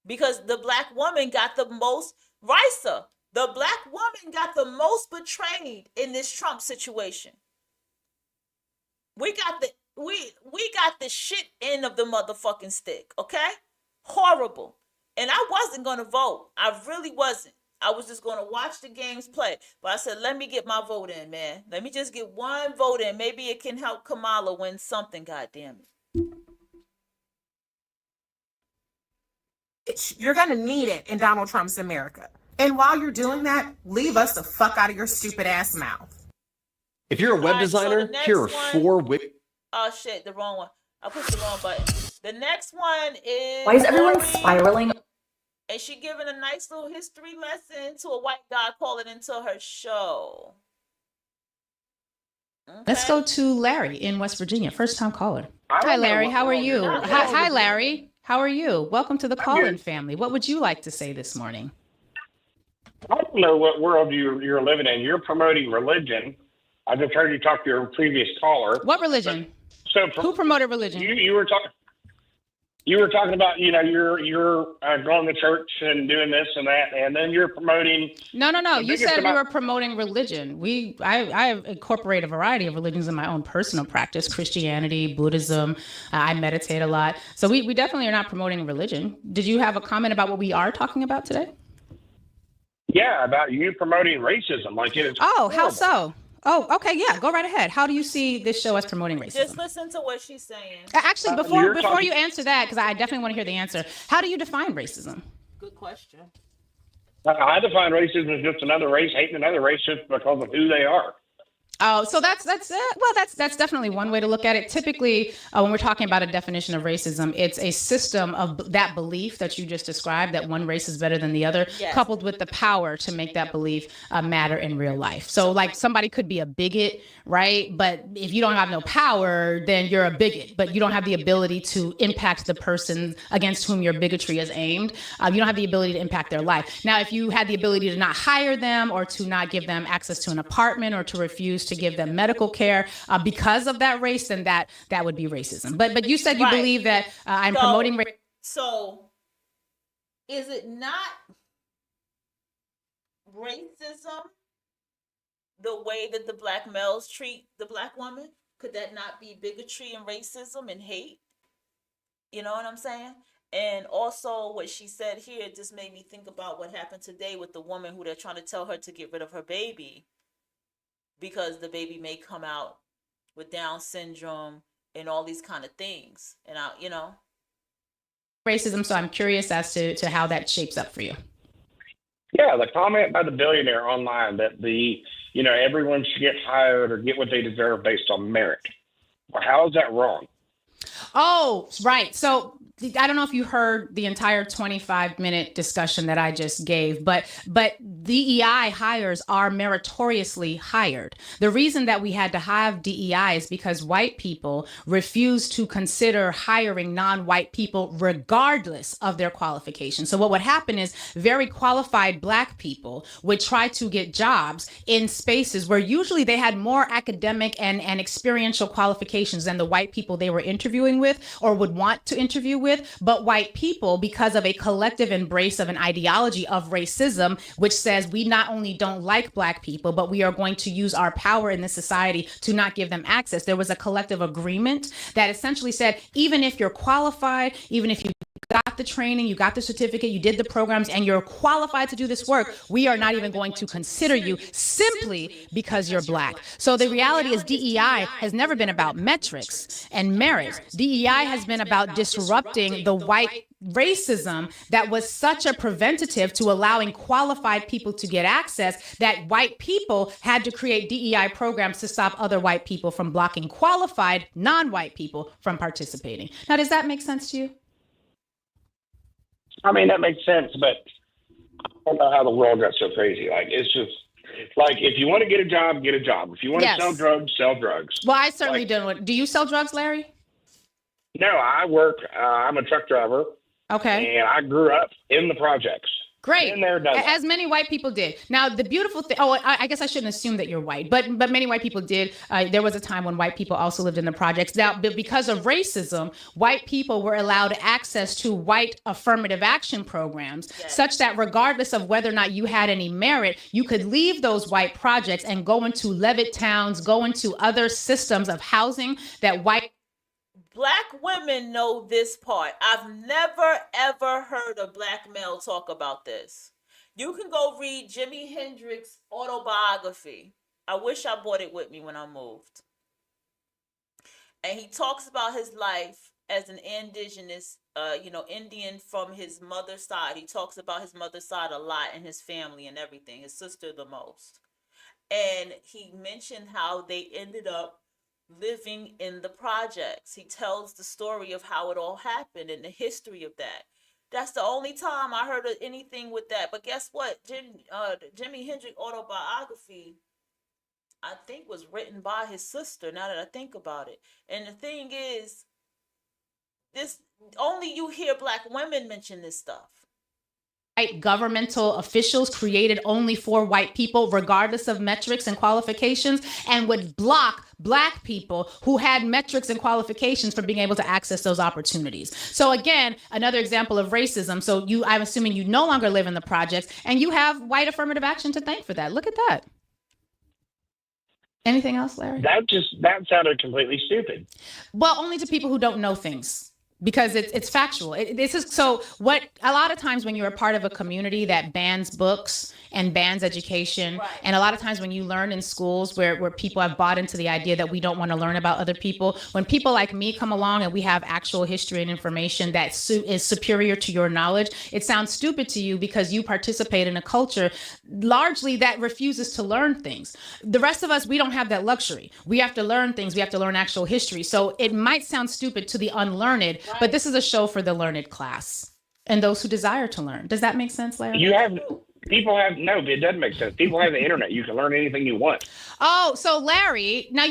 Because the black woman got the most, Risa, the black woman got the most betrayed in this Trump situation. We got the shit end of the motherfucking stick, okay? Horrible. And I wasn't going to vote. I really wasn't. I was just going to watch the games play. But I said, let me get my vote in, man. Let me just get one vote in. Maybe it can help Kamala win something, goddammit. You're going to need it in Donald Trump's America. And while you're doing that, leave us the fuck out of your stupid ass mouth. If you're a web designer, here are 4 Oh shit, the wrong one. I pushed the wrong button. The next one is... Why is everyone spiraling? And she giving a nice little history lesson to a white guy calling into her show. Okay. Let's go to Larry in West Virginia, first time caller. Hi, Larry. How are you? Hi, Larry. How are you? Welcome to the call-in family. What would you like to say this morning? I don't know what world you're living in. You're promoting religion. I just heard you talk to your previous caller. What religion? Who promoted religion? You were talking. You were talking about, you're going to church and doing this and that, and then you're promoting. No. You said we were promoting religion. I incorporate a variety of religions in my own personal practice: Christianity, Buddhism. I meditate a lot. So we definitely are not promoting religion. Did you have a comment about what we are talking about today? Yeah, about you promoting racism, like it is. Oh, how so? Oh, okay, yeah, go right ahead. How do you see this show as promoting racism? Just listen to what she's saying. Actually, before you answer that, because I definitely want to hear the answer, how do you define racism? Good question. I define racism as just another race hating another race just because of who they are. Oh, so that's definitely one way to look at it. Typically, when we're talking about a definition of racism, it's a system of that belief that you just described, that one race is better than the other, yes, coupled with the power to make that belief matter in real life. So like somebody could be a bigot, right? But if you don't have no power, then you're a bigot, but you don't have the ability to impact the person against whom your bigotry is aimed. You don't have the ability to impact their life. Now, if you had the ability to not hire them or to not give them access to an apartment or to refuse to give them medical care because of that race, then that would be racism. But you said you believe that I'm promoting race. So is it not racism the way that the black males treat the black woman? Could that not be bigotry and racism and hate? You know what I'm saying? And also what she said here just made me think about what happened today with the woman who they're trying to tell her to get rid of her baby, because the baby may come out with Down syndrome and all these kind of things. And racism. So I'm curious as to how that shapes up for you. Yeah, the comment by the billionaire online that everyone should get hired or get what they deserve based on merit. Well, how is that wrong? Oh, right. So I don't know if you heard the entire 25-minute discussion that I just gave, but DEI hires are meritoriously hired. The reason that we had to have DEI is because white people refuse to consider hiring non-white people regardless of their qualifications. So what would happen is very qualified black people would try to get jobs in spaces where usually they had more academic and experiential qualifications than the white people they were interviewing with or would want to interview with. with but white people because of a collective embrace of an ideology of racism, which says we not only don't like Black people, but we are going to use our power in this society to not give them access. There was a collective agreement that essentially said, even if you're qualified, even if you got the training, you got the certificate, you did the programs, and you're qualified to do this work, we are not even going to consider you simply because you're Black. So the reality is DEI has never been about metrics and merit. DEI has been about disrupting the white racism that was such a preventative to allowing qualified people to get access that white people had to create DEI programs to stop other white people from blocking qualified non-white people from participating. Now, does that make sense to you? I mean, that makes sense, but I don't know how the world got so crazy. Like, it's just like, if you want to get a job, get a job. If you want to sell drugs, sell drugs. Well, I certainly don't. Do you sell drugs, Larry? No, I work, I'm a truck driver. Okay. And I grew up in the projects. Great. As many white people did. Now, the beautiful thing, I guess I shouldn't assume that you're white, but many white people did. There was a time when white people also lived in the projects. Now, because of racism, white people were allowed access to white affirmative action programs, such that regardless of whether or not you had any merit, you could leave those white projects and go into Levitt towns, go into other systems of housing that white Black women know this part. I've never, ever heard a Black male talk about this. You can go read Jimi Hendrix's autobiography. I wish I brought it with me when I moved. And he talks about his life as an indigenous, Indian from his mother's side. He talks about his mother's side a lot and his family and everything, his sister the most. And he mentioned how they ended up living in the projects. He tells the story of how it all happened and the history of that. That's the only time I heard of anything with that. But guess what? Jimi Hendrix autobiography, I think, was written by his sister, now that I think about it. And the thing is, this only you hear Black women mention this stuff. White governmental officials created only for white people, regardless of metrics and qualifications, and would block Black people who had metrics and qualifications from being able to access those opportunities. So again, another example of racism. So I'm assuming you no longer live in the projects and you have white affirmative action to thank for that. Look at that. Anything else, Larry? That sounded completely stupid. Well, only to people who don't know things. Because it's factual. This is so what a lot of times when you're a part of a community that bans books and bans education, right. And a lot of times when you learn in schools where people have bought into the idea that we don't want to learn about other people, when people like me come along and we have actual history and information that is superior to your knowledge, it sounds stupid to you because you participate in a culture largely that refuses to learn things. The rest of us, we don't have that luxury. We have to learn things. We have to learn actual history. So it might sound stupid to the unlearned, right. But this is a show for the learned class and those who desire to learn. Does that make sense, Larry? No, it doesn't make sense. People have the internet. You can learn anything you want. Oh, so Larry, now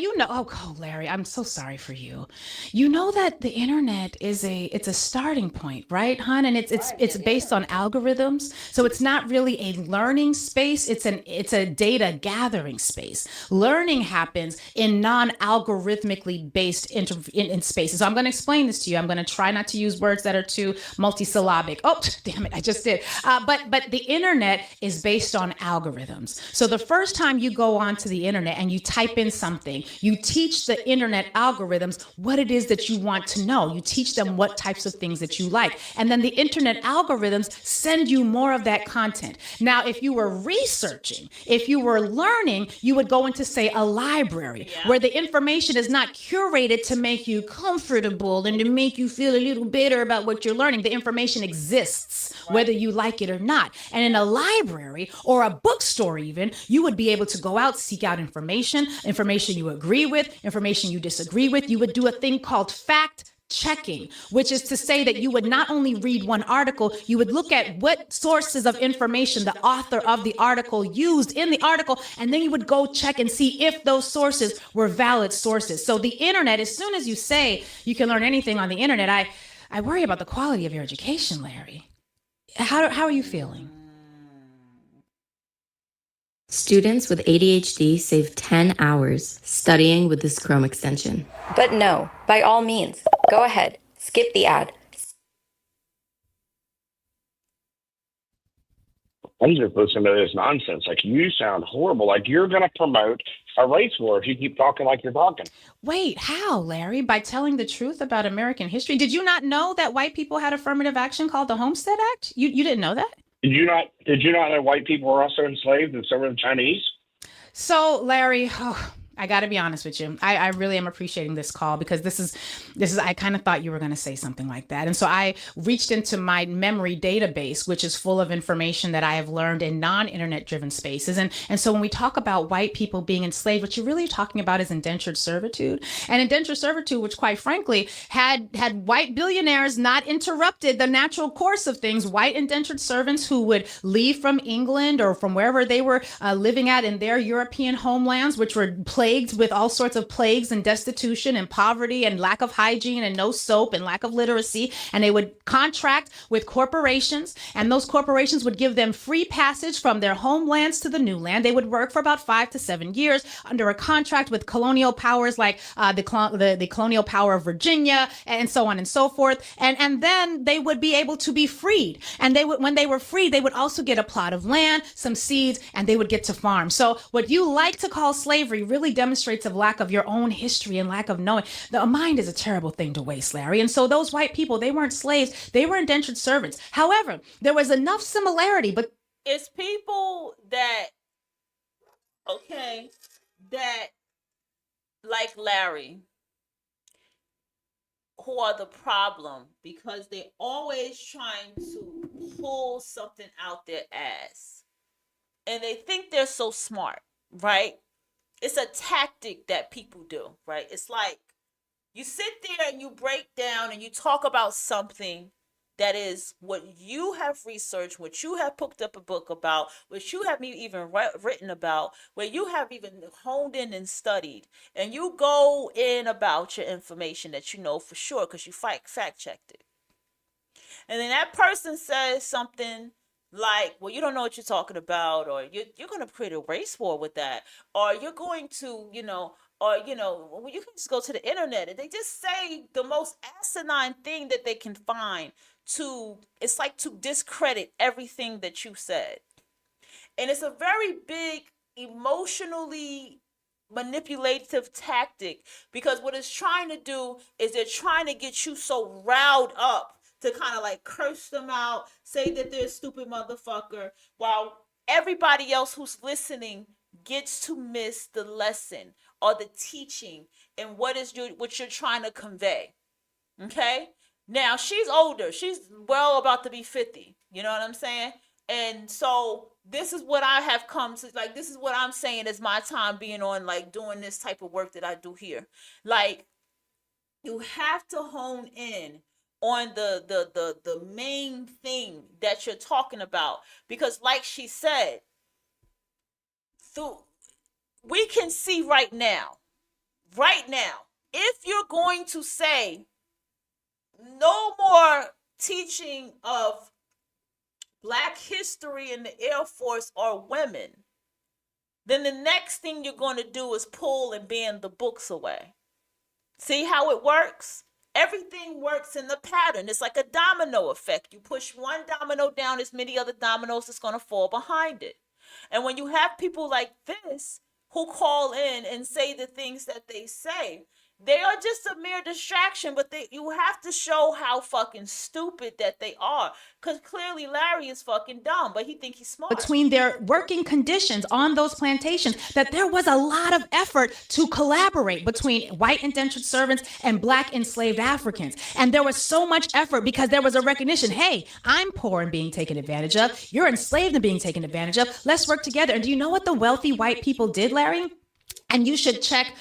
Larry, I'm so sorry for you. You know that the internet it's a starting point, right, hon? And it's based on algorithms. So it's not really a learning space. It's a data gathering space. Learning happens in non-algorithmically based in spaces. So I'm going to explain this to you. I'm going to try not to use words that are too multisyllabic. Oh, damn it, I just did. But the internet is based on algorithms. So the first time you go onto the internet and you type in something, you teach the internet algorithms what it is that you want to know. You teach them what types of things that you like. And then the internet algorithms send you more of that content. Now, if you were researching, if you were learning, you would go into, say, a library where the information is not curated to make you comfortable and to make you feel a little bitter about what you're learning. The information exists, whether you like it or not. And in a library or a bookstore even, you would be able to go out, seek out information you agree with, information you disagree with. You would do a thing called fact checking, which is to say that you would not only read one article, you would look at what sources of information the author of the article used in the article, and then you would go check and see if those sources were valid sources. So the internet, as soon as you say you can learn anything on the internet, I worry about the quality of your education, Larry. How are you feeling? Students with ADHD save 10 hours studying with this Chrome extension. But no, by all means, go ahead, skip the ad. I'm just listening to this nonsense. Like, you sound horrible. Like, you're going to promote a race war if you keep talking like you're talking. Wait, how, Larry? By telling the truth about American history? Did you not know that white people had affirmative action called the Homestead Act? You didn't know that? Did you not know white people were also enslaved and so were the Chinese? So, Larry, I got to be honest with you. I really am appreciating this call because this is I kind of thought you were going to say something like that. And so I reached into my memory database, which is full of information that I have learned in non-internet driven spaces. And so when we talk about white people being enslaved, what you're really talking about is indentured servitude. And indentured servitude, which quite frankly had white billionaires not interrupted the natural course of things, white indentured servants who would leave from England or from wherever they were living at in their European homelands, which were plagued with all sorts of plagues and destitution and poverty and lack of hygiene and no soap and lack of literacy. And they would contract with corporations, and those corporations would give them free passage from their homelands to the new land. They would work for about 5 to 7 years under a contract with colonial powers like the colonial power of Virginia and so on and so forth. And then they would be able to be freed. And when they were freed, they would also get a plot of land, some seeds, and they would get to farm. So what you like to call slavery really demonstrates a lack of your own history and lack of knowing. The mind is a terrible thing to waste, Larry. And so those white people, they weren't slaves, they were indentured servants. However, there was enough similarity, but it's people that like Larry, who are the problem because they're always trying to pull something out their ass. And they think they're so smart, right? It's a tactic that people do, right? It's like you sit there and you break down and you talk about something that is what you have researched, what you have picked up a book about, what you have even written about, where you have even honed in and studied, and you go in about your information that you know for sure because you fact-checked it. And then that person says something like, well, you don't know what you're talking about, or you're going to create a race war with that, or you're going to, you can just go to the internet and they just say the most asinine thing that they can find it's like to discredit everything that you said. And it's a very big emotionally manipulative tactic because what it's trying to do is they're trying to get you so riled up to kind of like curse them out, say that they're a stupid motherfucker, while everybody else who's listening gets to miss the lesson or the teaching and what you're trying to convey. Okay? Now, she's older. She's well about to be 50. You know what I'm saying? And so this is what I have come to, like, this is what I'm saying is my time being on, like, doing this type of work that I do here. Like, you have to hone in on the main thing that you're talking about, because like she said, we can see right now, if you're going to say no more teaching of Black history in the Air Force or women, then the next thing you're going to do is pull and ban the books away. See how it works? Everything works in the pattern. It's like a domino effect. You push one domino down, as many other dominoes that's going to fall behind it. And when you have people like this who call in and say the things that they say, they are just a mere distraction, but you have to show how fucking stupid that they are. Because clearly Larry is fucking dumb, but he thinks he's smart. Between their working conditions on those plantations, that there was a lot of effort to collaborate between white indentured servants and Black enslaved Africans. And there was so much effort because there was a recognition, hey, I'm poor and being taken advantage of. You're enslaved and being taken advantage of. Let's work together. And do you know what the wealthy white people did, Larry? And you should check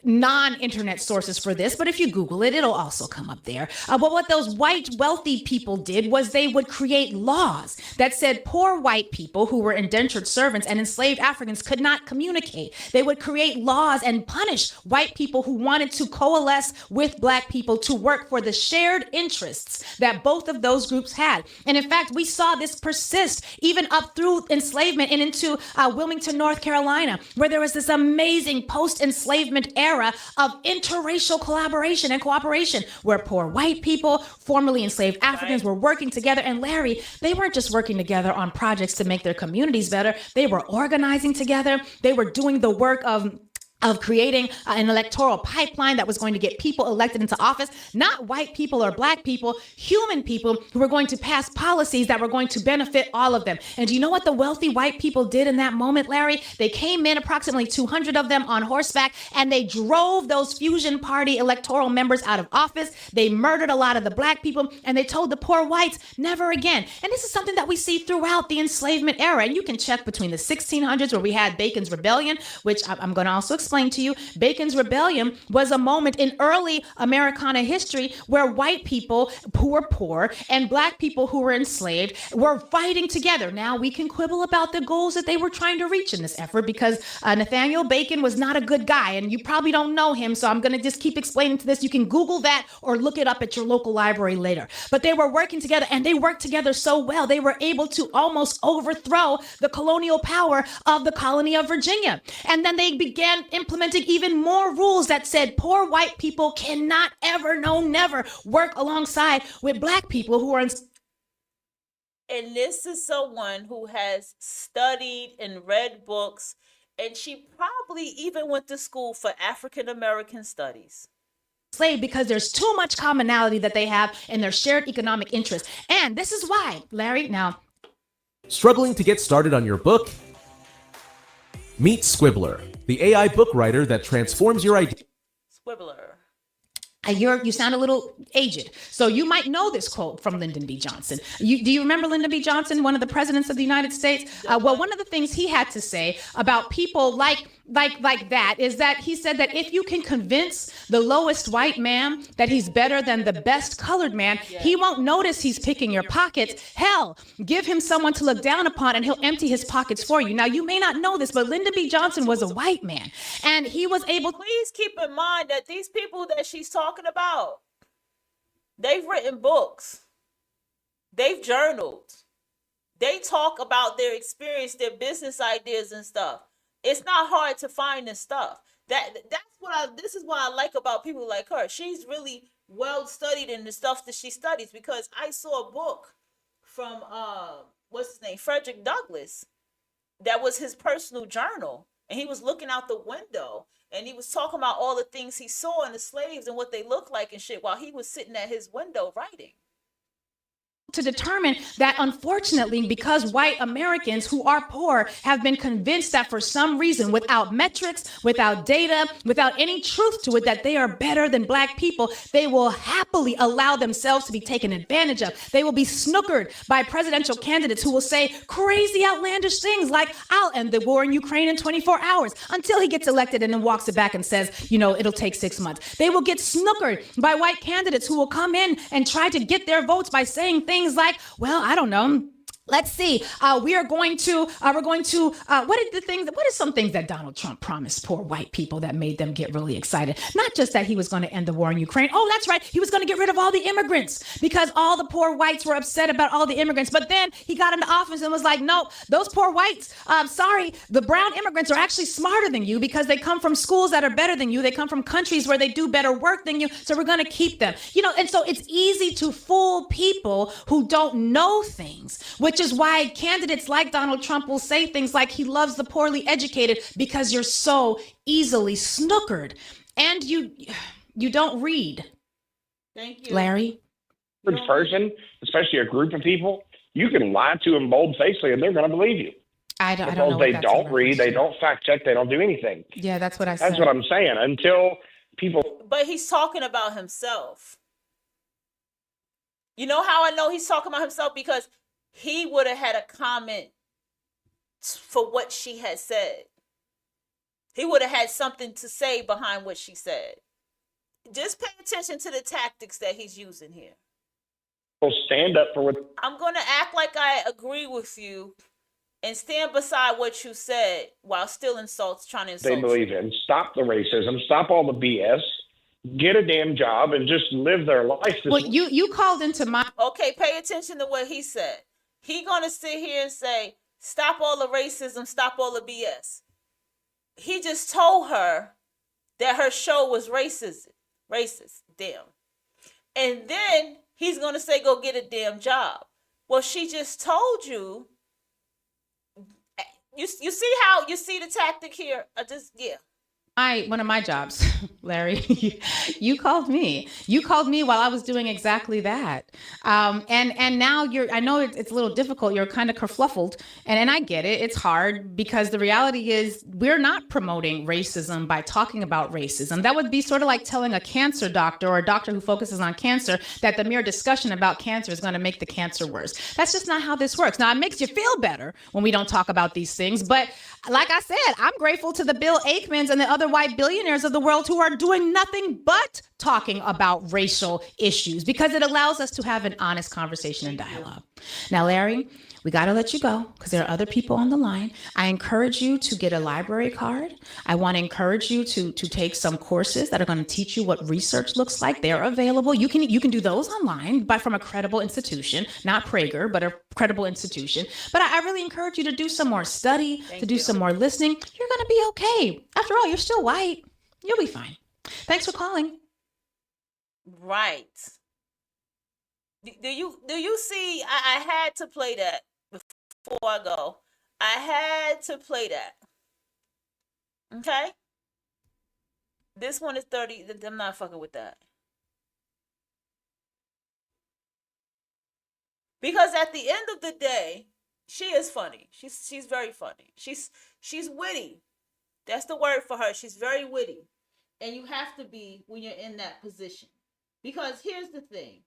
non-internet sources for this, but if you Google it, it'll also come up there. But what those white wealthy people did was they would create laws that said poor white people who were indentured servants and enslaved Africans could not communicate. They would create laws and punish white people who wanted to coalesce with Black people to work for the shared interests that both of those groups had. And in fact, we saw this persist even up through enslavement and into Wilmington, North Carolina, where there was this amazing post-enslavement era era of interracial collaboration and cooperation, where poor white people, formerly enslaved Africans, were working together. And Larry, they weren't just working together on projects to make their communities better. They were organizing together. They were doing the work of creating an electoral pipeline that was going to get people elected into office, not white people or black people, human people who were going to pass policies that were going to benefit all of them. And do you know what the wealthy white people did in that moment, Larry? They came in, approximately 200 of them on horseback, and they drove those Fusion Party electoral members out of office. They murdered a lot of the black people, and they told the poor whites, never again. And this is something that we see throughout the enslavement era. And you can check between the 1600s, where we had Bacon's Rebellion, which I'm going to also explain to you. Bacon's Rebellion was a moment in early Americana history where white people who were poor and black people who were enslaved were fighting together. Now, we can quibble about the goals that they were trying to reach in this effort, because Nathaniel Bacon was not a good guy, and you probably don't know him, so I'm going to just keep explaining to this. You can Google that or look it up at your local library later. But they were working together, and they worked together so well, they were able to almost overthrow the colonial power of the colony of Virginia. And then they began implementing even more rules that said poor white people cannot ever, no, never work alongside with black people who are and this is someone who has studied and read books, and she probably even went to school for African American studies. Enslaved, because there's too much commonality that they have in their shared economic interests. And this is why, Larry, now. Struggling to get started on your book? Meet Squibbler, the AI book writer that transforms your idea. Squibbler. You sound a little aged, so you might know this quote from Lyndon B. Johnson. Do you remember Lyndon B. Johnson, one of the presidents of the United States? Well, one of the things he had to say about people like that is that he said that if you can convince the lowest white man that he's better than the best colored man, he won't notice he's picking your pockets. Hell, give him someone to look down upon and he'll empty his pockets for you. Now, you may not know this, but Lyndon B. Johnson was a white man, and he was able. Please keep in mind that these people that she's talking about, they've written books, they've journaled, they talk about their experience, their business ideas and stuff. It's not hard to find this stuff. This is what I like about people like her. She's really well studied in the stuff that she studies, because I saw a book from what's his name, Frederick Douglass, that was his personal journal, and he was looking out the window and he was talking about all the things he saw in the slaves and what they looked like and shit while he was sitting at his window writing. To determine that, unfortunately, because white Americans who are poor have been convinced that for some reason, without metrics, without data, without any truth to it, that they are better than black people, they will happily allow themselves to be taken advantage of. They will be snookered by presidential candidates who will say crazy, outlandish things like, I'll end the war in Ukraine in 24 hours, until he gets elected and then walks it back and says, it'll take 6 months. They will get snookered by white candidates who will come in and try to get their votes by saying things like, well, I don't know. Let's see. We're going to, what are some things that Donald Trump promised poor white people that made them get really excited? Not just that he was going to end the war in Ukraine. Oh, that's right. He was going to get rid of all the immigrants, because all the poor whites were upset about all the immigrants. But then he got into office and was like, no, those poor whites, sorry, the brown immigrants are actually smarter than you, because they come from schools that are better than you. They come from countries where they do better work than you. So we're going to keep them. And so it's easy to fool people who don't know things, which is why candidates like Donald Trump will say things like he loves the poorly educated, because you're so easily snookered and you don't read. Thank you, Larry. Person, especially a group of people, you can lie to them bold-facedly and they're going to believe you. I don't know. They what don't read, they don't fact check, they don't do anything. Yeah, that's what I said. That's what I'm saying. Until people. But he's talking about himself. You know how I know he's talking about himself? Because he would have had a comment for what she had said. He would have had something to say behind what she said. Just pay attention to the tactics that he's using here. Stand up for what. I'm going to act like I agree with you and stand beside what you said while still trying to insult they believe you. in. Stop the racism. Stop all the BS. Get a damn job and just live their life. Well, you called into my. Okay, pay attention to what he said. He gonna sit here and say, stop all the racism, stop all the BS. He just told her that her show was racist. Damn. And then he's going to say, go get a damn job. Well, she just told you. You see how you see the tactic here? One of my jobs, Larry, you called me. You called me while I was doing exactly that. And now I know it's a little difficult. You're kind of kerfluffled. And I get it. It's hard because the reality is we're not promoting racism by talking about racism. That would be sort of like telling a cancer doctor or a doctor who focuses on cancer that the mere discussion about cancer is going to make the cancer worse. That's just not how this works. Now, it makes you feel better when we don't talk about these things. But like I said, I'm grateful to the Bill Aikmans and the other white billionaires of the world who are doing nothing but talking about racial issues because it allows us to have an honest conversation and dialogue. Now, Larry, we got to let you go because there are other people on the line. I encourage you to get a library card. I want to encourage you to take some courses that are going to teach you what research looks like. They're available. You can do those online, but from a credible institution, not Prager, but a credible institution. But I really encourage you to do some more study, to do some more listening. You're going to be okay. After all, you're still white. You'll be fine. Thanks for calling. Right. Do you see? I had to play that before I go. I had to play that. Okay? This one is 30. I'm not fucking with that. Because at the end of the day, she is funny. She's very funny. She's witty. That's the word for her. She's very witty. And you have to be when you're in that position. Because here's the thing.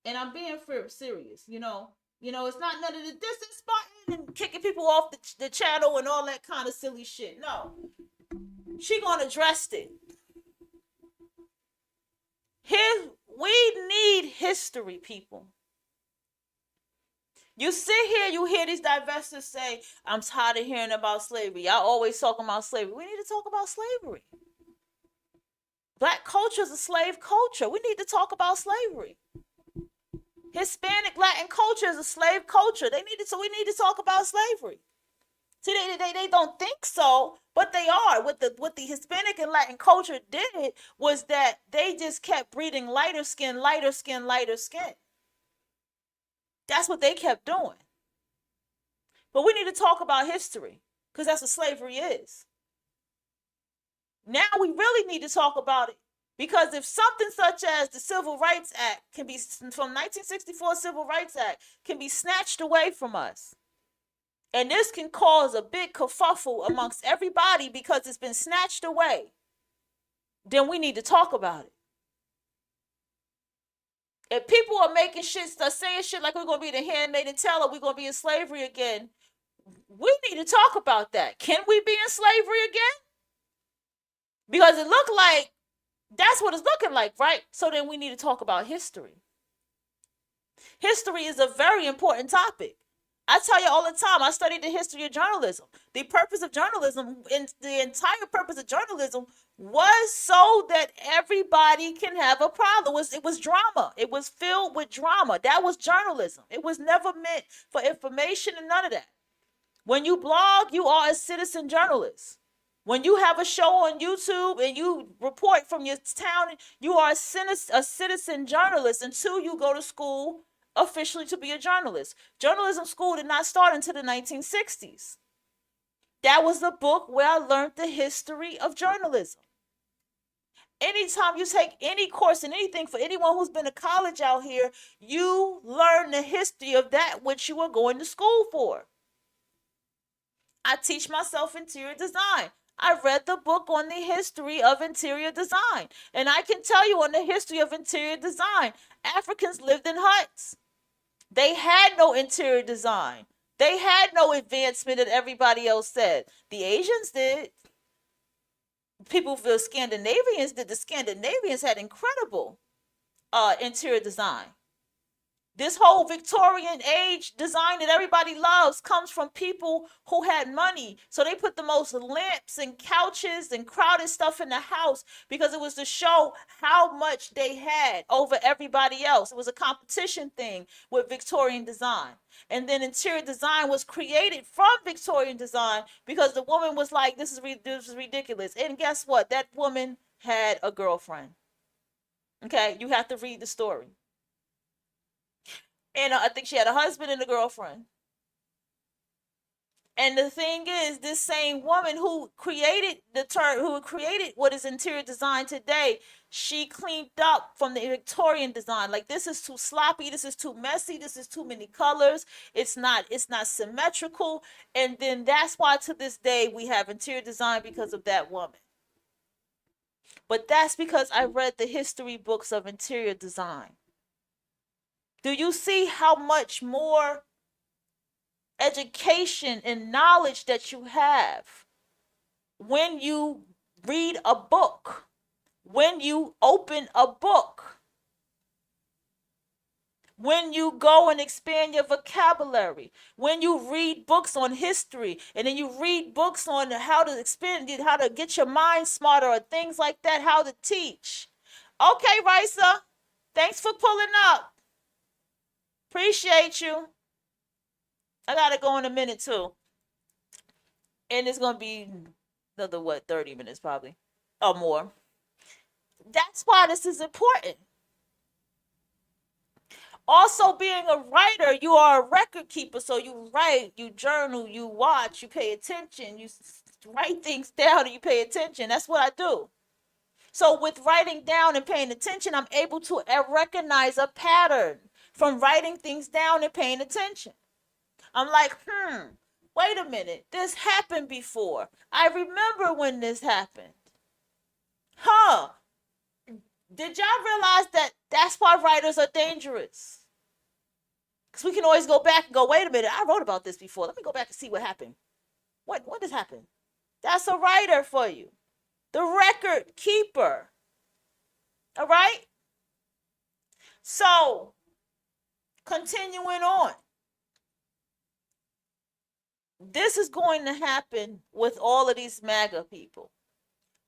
And I'm being serious, you know, it's not none of the distance button and kicking people off the channel and all that kind of silly shit. No, she gonna address it. Here, we need history, people. You sit here, you hear these divestors say, I'm tired of hearing about slavery. Y'all always talking about slavery. We need to talk about slavery. Black culture is a slave culture. We need to talk about slavery. Hispanic Latin culture is a slave culture. We need to talk about slavery. See, they don't think so, but they are. What the Hispanic and Latin culture did was that they just kept breeding lighter skin. That's what they kept doing. But we need to talk about history because that's what slavery is. Now we really need to talk about it. Because if something such as the Civil Rights Act can be, from 1964 Civil Rights Act, can be snatched away from us, and this can cause a big kerfuffle amongst everybody because it's been snatched away, then we need to talk about it. If people are making shit, saying shit like we're going to be the handmaiden tale or we're going to be in slavery again, we need to talk about that. Can we be in slavery again? Because it looked like that's what it's looking like, right? So then we need to talk about history. History is a very important topic. I tell you all the time, I studied the history of journalism. The purpose of journalism, and the entire purpose of journalism was so that everybody can have a problem. It was drama. It was filled with drama. That was journalism. It was never meant for information and none of that. When you blog, you are a citizen journalist. When you have a show on YouTube and you report from your town, you are a citizen journalist until you go to school officially to be a journalist. Journalism school did not start until the 1960s. That was the book where I learned the history of journalism. Anytime you take any course in anything, for anyone who's been to college out here, you learn the history of that which you are going to school for. I teach myself interior design. I read the book on the history of interior design. And I can tell you on the history of interior design, Africans lived in huts. They had no interior design. They had no advancement that everybody else said. The Asians did. People, the Scandinavians did. The Scandinavians had incredible interior design. This whole Victorian age design that everybody loves comes from people who had money. So they put the most lamps and couches and crowded stuff in the house because it was to show how much they had over everybody else. It was a competition thing with Victorian design. And then interior design was created from Victorian design because the woman was like, this is ridiculous. And guess what? That woman had a girlfriend. Okay, you have to read the story. And I think she had a husband and a girlfriend. And the thing is, this same woman who created the term, who created what is interior design today, she cleaned up from the Victorian design. Like, this is too sloppy, this is too messy, this is too many colors, it's not symmetrical. And then that's why to this day we have interior design, because of that woman. But that's because I read the history books of interior design. Do you see how much more education and knowledge that you have when you read a book, when you open a book, when you go and expand your vocabulary, when you read books on history, and then you read books on how to expand, how to get your mind smarter, or things like that, how to teach. Okay, Risa, thanks for pulling up. Appreciate you. I gotta go in a minute too. And it's gonna be another 30 minutes probably. Or more. That's why this is important. Also, being a writer, you are a record keeper. So you write, you journal, you watch, you pay attention, you write things down, and you pay attention. That's what I do. So with writing down and paying attention, I'm able to recognize a pattern from writing things down and paying attention. I'm like, wait a minute, this happened before. I remember when this happened. Did y'all realize that that's why writers are dangerous? Because we can always go back and go, wait a minute, I wrote about this before. Let me go back and see what happened. What has happened? That's a writer for you. The record keeper. All right? So, continuing on. This is going to happen with all of these MAGA people.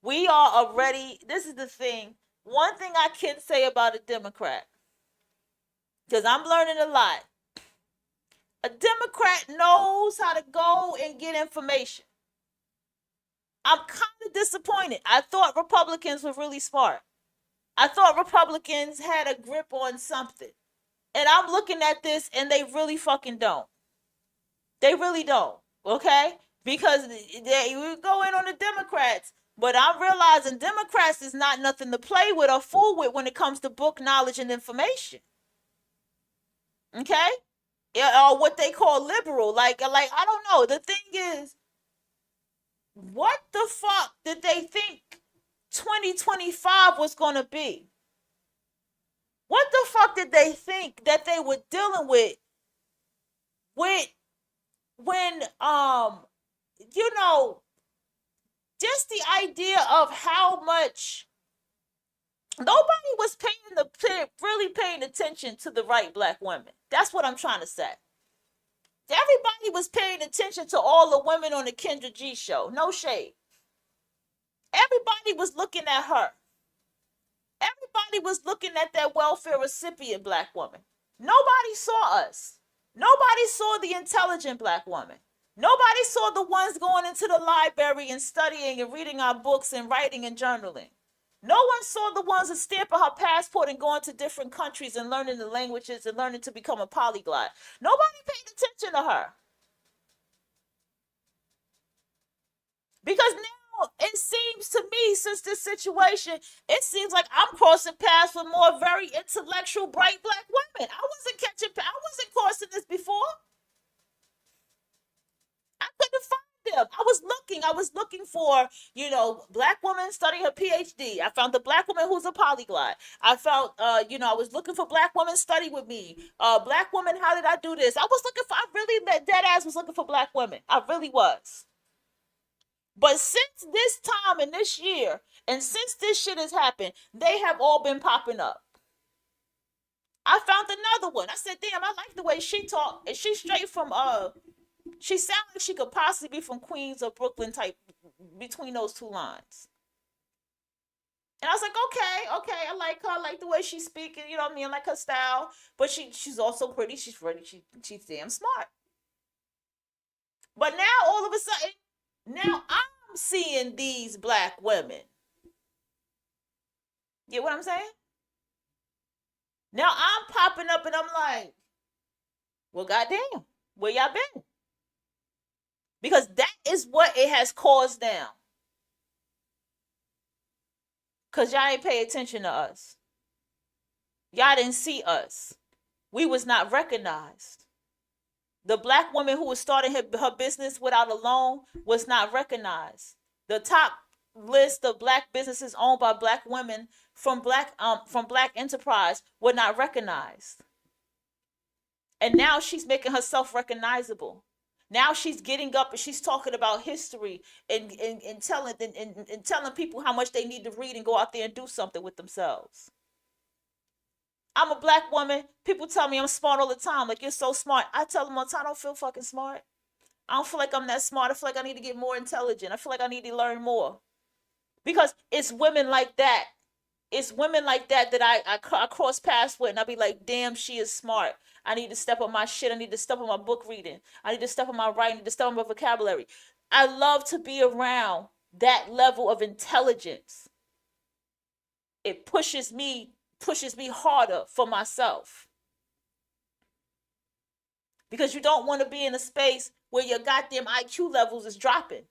We are already, this is the thing. One thing I can say about a Democrat, because I'm learning a lot. A Democrat knows how to go and get information. I'm kind of disappointed. I thought Republicans were really smart. I thought Republicans had a grip on something. And I'm looking at this and they really fucking don't. They really don't. Okay? Because we go in on the Democrats. But I'm realizing Democrats is not nothing to play with or fool with when it comes to book knowledge and information. Okay? Or what they call liberal. Like I don't know. The thing is, what the fuck did they think 2025 was going to be? What the fuck did they think that they were dealing with when, just the idea of how much nobody was really paying attention to the right black women. That's what I'm trying to say. Everybody was paying attention to all the women on the Kendra G show. No shade. Everybody was looking at her. Everybody was looking at that welfare recipient black woman. Nobody saw us. Nobody saw the intelligent black woman. Nobody saw the ones going into the library and studying and reading our books and writing and journaling. No one saw the ones that stamping her passport and going to different countries and learning the languages and learning to become a polyglot. Nobody paid attention to her. Because now it seems to me, since this situation, it seems like I'm crossing paths with more very intellectual, bright black women. I wasn't crossing this before. I couldn't find them. I was looking for, black woman studying her PhD. I found the black woman who's a polyglot. I found, I was looking for black women study with me. Black woman, how did I do this? I really dead ass was looking for black women. I really was. But since this time and this year, and since this shit has happened, they have all been popping up. I found another one. I said, damn, I like the way she talked. And she's straight from, she sounds like she could possibly be from Queens or Brooklyn type, between those two lines. And I was like, okay, I like her. I like the way she's speaking, you know what I mean? I like her style. But she's also pretty. She's pretty. She's damn smart. But now, all of a sudden, now I'm seeing these black women Get what I'm saying? Now I'm popping up and I'm like, well, goddamn, where y'all been? Because that is what it has caused now. Because y'all ain't pay attention to us. Y'all didn't see us. We was not recognized. The black woman who was starting her business without a loan was not recognized. The top list of black businesses owned by black women from black enterprise were not recognized. And now she's making herself recognizable. Now she's getting up and she's talking about history and telling people how much they need to read and go out there and do something with themselves. I'm a black woman. People tell me I'm smart all the time. Like, you're so smart. I tell them all the time, I don't feel fucking smart. I don't feel like I'm that smart. I feel like I need to get more intelligent. I feel like I need to learn more. Because it's women like that. It's women like that I cross paths with, and I be like, damn, she is smart. I need to step on my shit. I need to step on my book reading. I need to step on my writing. I need to step on my vocabulary. I love to be around that level of intelligence. It pushes me harder for myself. Because you don't want to be in a space where your goddamn IQ levels is dropping.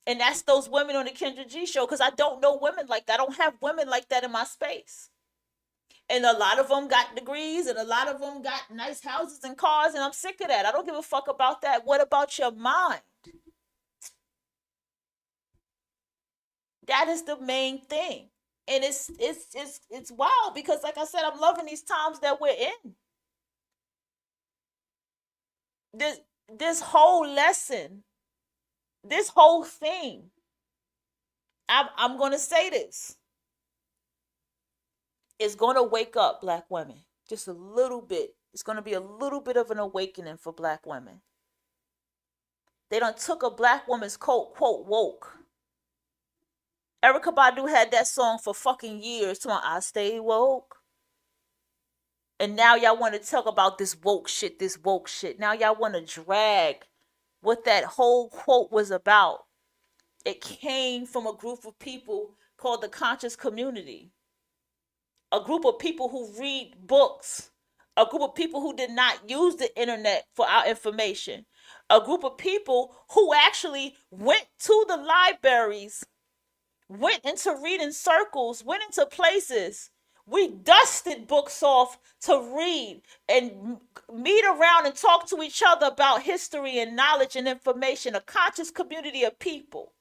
And that's those women on the Kendra G show, because I don't know women like that. I don't have women like that in my space. And a lot of them got degrees and a lot of them got nice houses and cars, and I'm sick of that. I don't give a fuck about that. What about your mind? That is the main thing. And it's wild because, like I said, I'm loving these times that we're in. This whole lesson, this whole thing, I'm going to say this. It's going to wake up black women just a little bit. It's going to be a little bit of an awakening for black women. They done took a black woman's quote woke. Erykah Badu had that song for fucking years, talking I stay woke. And now y'all want to talk about this woke shit. Now y'all want to drag what that whole quote was about. It came from a group of people called the conscious community. A group of people who read books. A group of people who did not use the internet for our information. A group of people who actually went to the libraries, went into reading circles, went into places. We dusted books off to read and meet around and talk to each other about history and knowledge and information. A conscious community of people.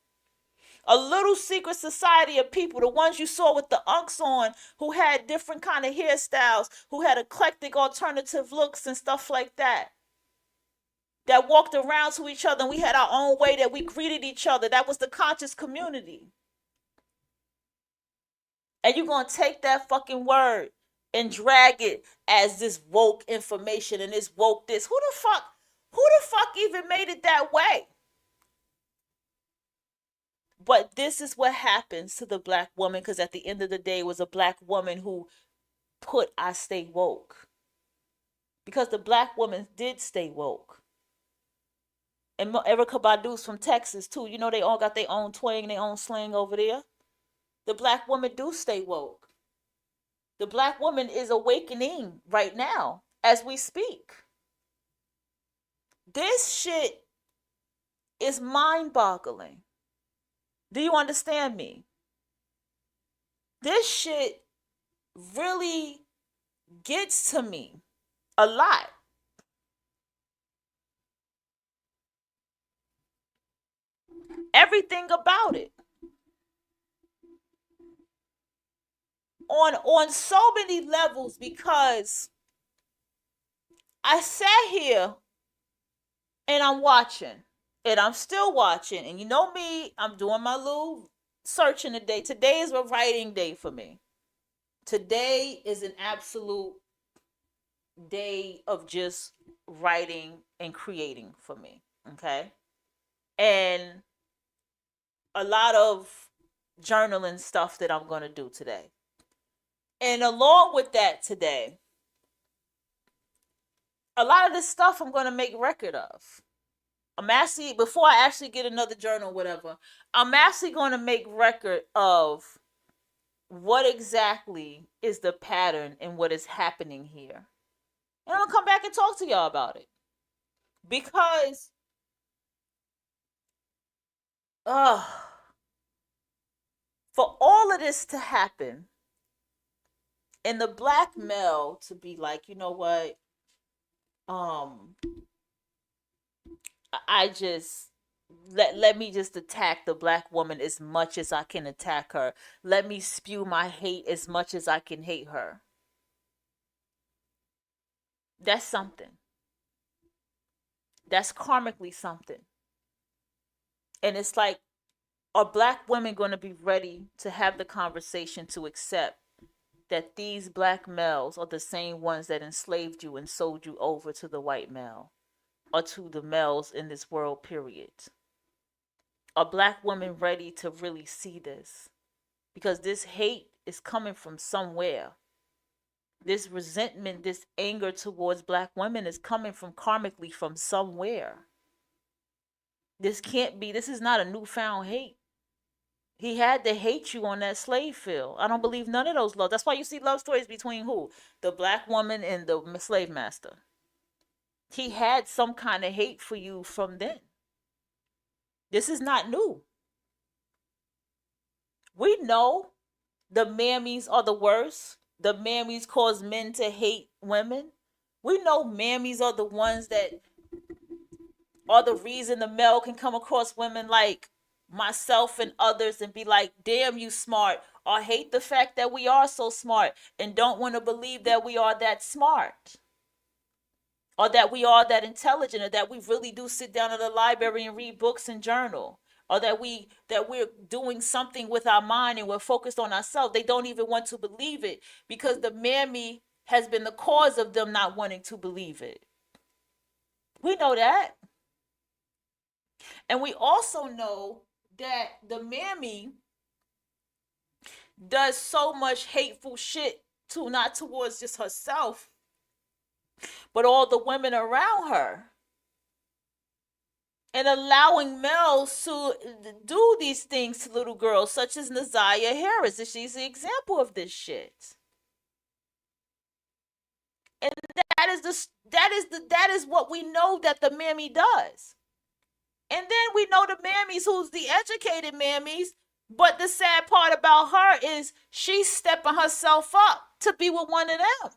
A little secret society of people, the ones you saw with the unks on, who had different kind of hairstyles, who had eclectic alternative looks and stuff like that. That walked around to each other and we had our own way that we greeted each other. That was the conscious community. And you're going to take that fucking word and drag it as this woke information and this woke this. Who the fuck even made it that way? But this is what happens to the black woman, because at the end of the day, it was a black woman who put I stay woke. Because the black woman did stay woke. And Erykah Badu's from Texas too. You know, they all got their own twang, their own slang over there. The black woman do stay woke. The black woman is awakening right now as we speak. This shit is mind-boggling. Do you understand me? This shit really gets to me a lot. Everything about it. On so many levels, because I sat here and I'm watching. And I'm still watching. And you know me, I'm doing my little searching today. Today is a writing day for me. Today is an absolute day of just writing and creating for me. Okay? And a lot of journaling stuff that I'm going to do today. And along with that today, a lot of this stuff I'm going to make record of. I'm actually, before I actually get another journal or whatever, I'm actually going to make record of what exactly is the pattern and what is happening here. And I'm going to come back and talk to y'all about it. Because, for all of this to happen, and the black male to be like, you know what, I just let me just attack the black woman as much as I can attack her. Let me spew my hate as much as I can hate her. That's something. That's karmically something. And it's like, are black women going to be ready to have the conversation to accept that these black males are the same ones that enslaved you and sold you over to the white male or to the males in this world, period? Are black women ready to really see this? Because this hate is coming from somewhere. This resentment, this anger towards black women is coming from karmically from somewhere. This can't be, this is not a newfound hate. He had to hate you on that slave field. I don't believe none of those love. That's why you see love stories between who? The black woman and the slave master. He had some kind of hate for you from then. This is not new. We know the mammies are the worst. The mammies cause men to hate women. We know mammies are the ones that are the reason the male can come across women like myself and others and be like, damn, you smart, or hate the fact that we are so smart and don't want to believe that we are that smart, or that we are that intelligent, or that we really do sit down at the library and read books and journal, or that we're doing something with our mind and we're focused on ourselves. They don't even want to believe it because the mammy has been the cause of them not wanting to believe it. We know that. And we also know that the mammy does so much hateful shit to, not towards just herself, but all the women around her, and allowing males to do these things to little girls, such as Naziah Harris. She's the example of this shit. And that is what we know that the mammy does. And then we know the mammies who's the educated mammies, but the sad part about her is she's stepping herself up to be with one of them.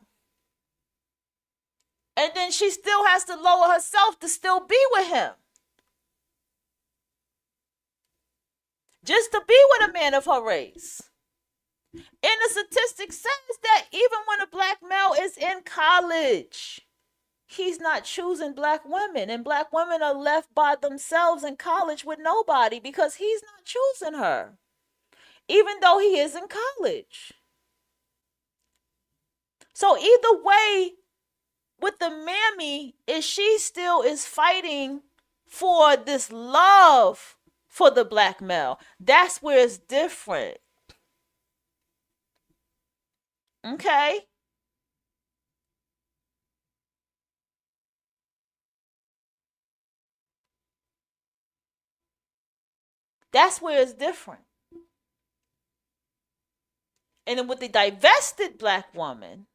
And then she still has to lower herself to still be with him. Just to be with a man of her race. And the statistic says that even when a black male is in college, he's not choosing black women, and black women are left by themselves in college with nobody because he's not choosing her, even though he is in college. So either way, with the mammy, is she still is fighting for this love for the black male. That's where it's different. Okay. That's where it's different. And then with the divested black woman,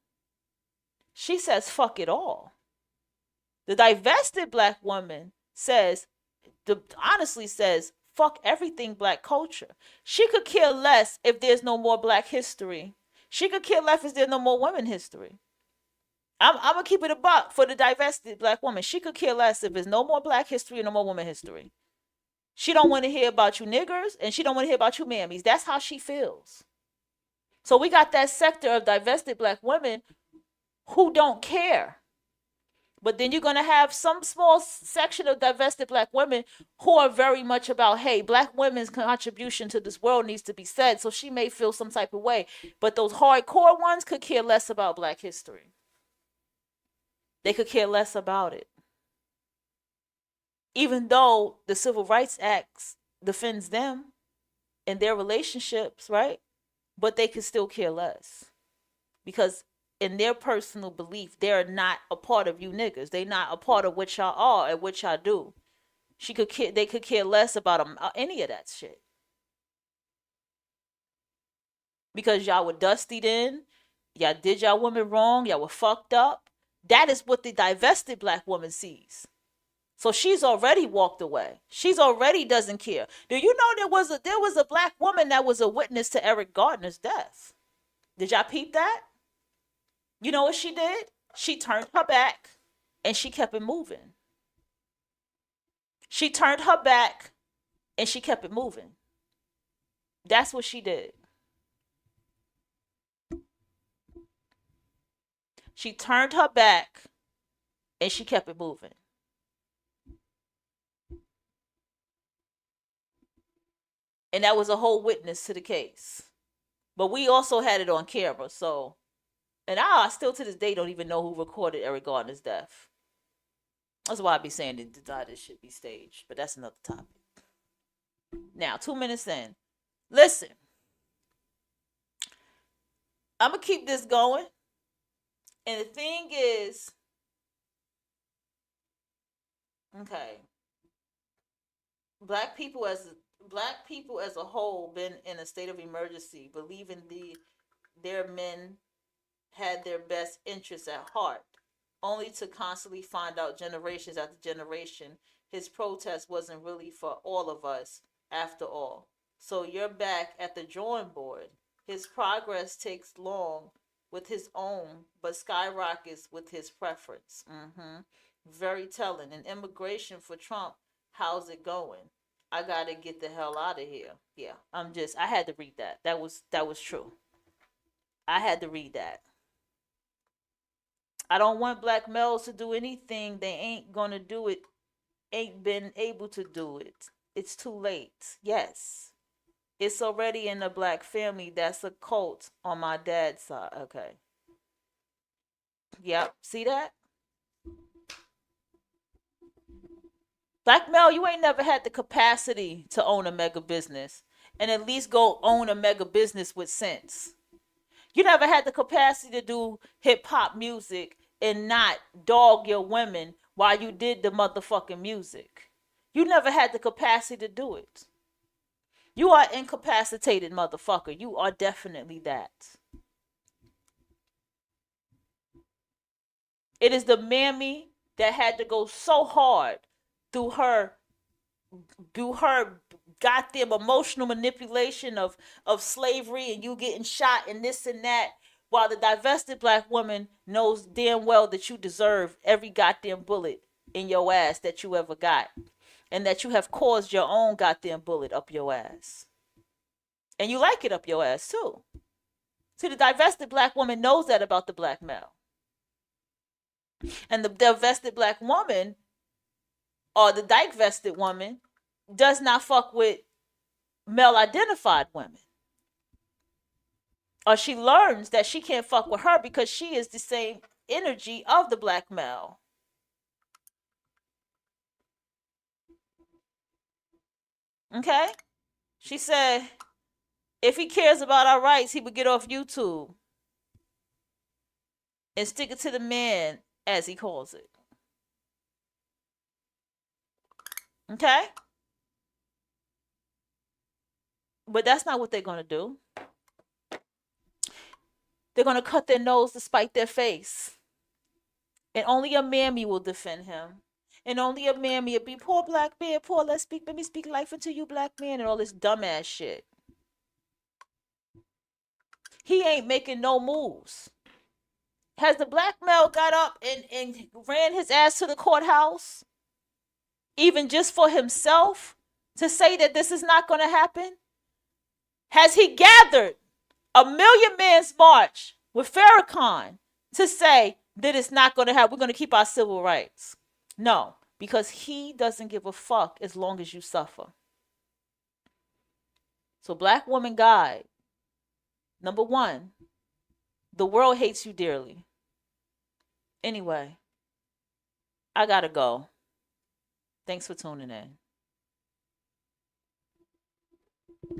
she says, fuck it all. The divested black woman honestly says, fuck everything black culture. She could care less if there's no more black history. She could care less if there's no more women history. I'm going to keep it a buck for the divested black woman. She could care less if there's no more black history and no more woman history. She don't want to hear about you niggers, and she don't want to hear about you mammies. That's how she feels. So we got that sector of divested black women who don't care. But then you're going to have some small section of divested black women who are very much about, hey, black women's contribution to this world needs to be said. So she may feel some type of way. But those hardcore ones could care less about black history. They could care less about it. Even though the Civil Rights Act defends them and their relationships, right? But they could still care less. Because in their personal belief, they're not a part of you niggas. They're not a part of what y'all are and what y'all do. They could care less about them, any of that shit. because y'all were dustied in, y'all did y'all woman wrong, y'all were fucked up. That is what the divested black woman sees. So she's already walked away. She's already doesn't care. Do you know there was a black woman that was a witness to Eric Gardner's death? Did y'all peep that? You know what she did? She turned her back and she kept it moving. She turned her back and she kept it moving. That's what she did. She turned her back and she kept it moving. And that was a whole witness to the case. But we also had it on camera, so. And I still to this day don't even know who recorded Eric Gardner's death. That's why I be saying that this should be staged. But that's another topic. Now, 2 minutes in. Listen. I'm going to keep this going. And the thing is. Okay. Black people as a whole been in a state of emergency, believing their men had their best interests at heart, only to constantly find out generations after generation his protest wasn't really for all of us after all. So you're back at the drawing board. His progress takes long with his own, but skyrockets with his preference. Very telling. And immigration for Trump, how's it going? I gotta get the hell out of here. Yeah, I had to read that. That was true. I had to read that. I don't want black males to do anything they ain't gonna do it, ain't been able to do it. It's too late. Yes. It's already in the black family. That's a cult on my dad's side. Okay. Yep. See that? Black male, you ain't never had the capacity to own a mega business and at least go own a mega business with sense. You never had the capacity to do hip hop music and not dog your women while you did the motherfucking music. You never had the capacity to do it. You are incapacitated, motherfucker. You are definitely that. It is the mammy that had to go so hard through her goddamn emotional manipulation of slavery and you getting shot and this and that, while the divested black woman knows damn well that you deserve every goddamn bullet in your ass that you ever got, and that you have caused your own goddamn bullet up your ass, and you like it up your ass too. See, the divested black woman knows that about the black male, and the divested black woman, or the dyke vested woman, does not fuck with male identified women. Or she learns that she can't fuck with her because she is the same energy of the black male. Okay? She said, if he cares about our rights, he would get off YouTube and stick it to the man, as he calls it. Okay? But that's not what they're going to do. They're going to cut their nose to spite their face. And only a mammy will defend him. And only a mammy will be, poor black man, poor, let me speak life into you, black man, and all this dumbass shit. He ain't making no moves. Has the black male got up and ran his ass to the courthouse, even just for himself, to say that this is not going to happen? Has he gathered a million man's march with Farrakhan to say that it's not going to happen? We're going to keep our civil rights. No, because he doesn't give a fuck as long as you suffer. So Black Woman Guide, number 1, the world hates you dearly. Anyway, I gotta go. Thanks for tuning in.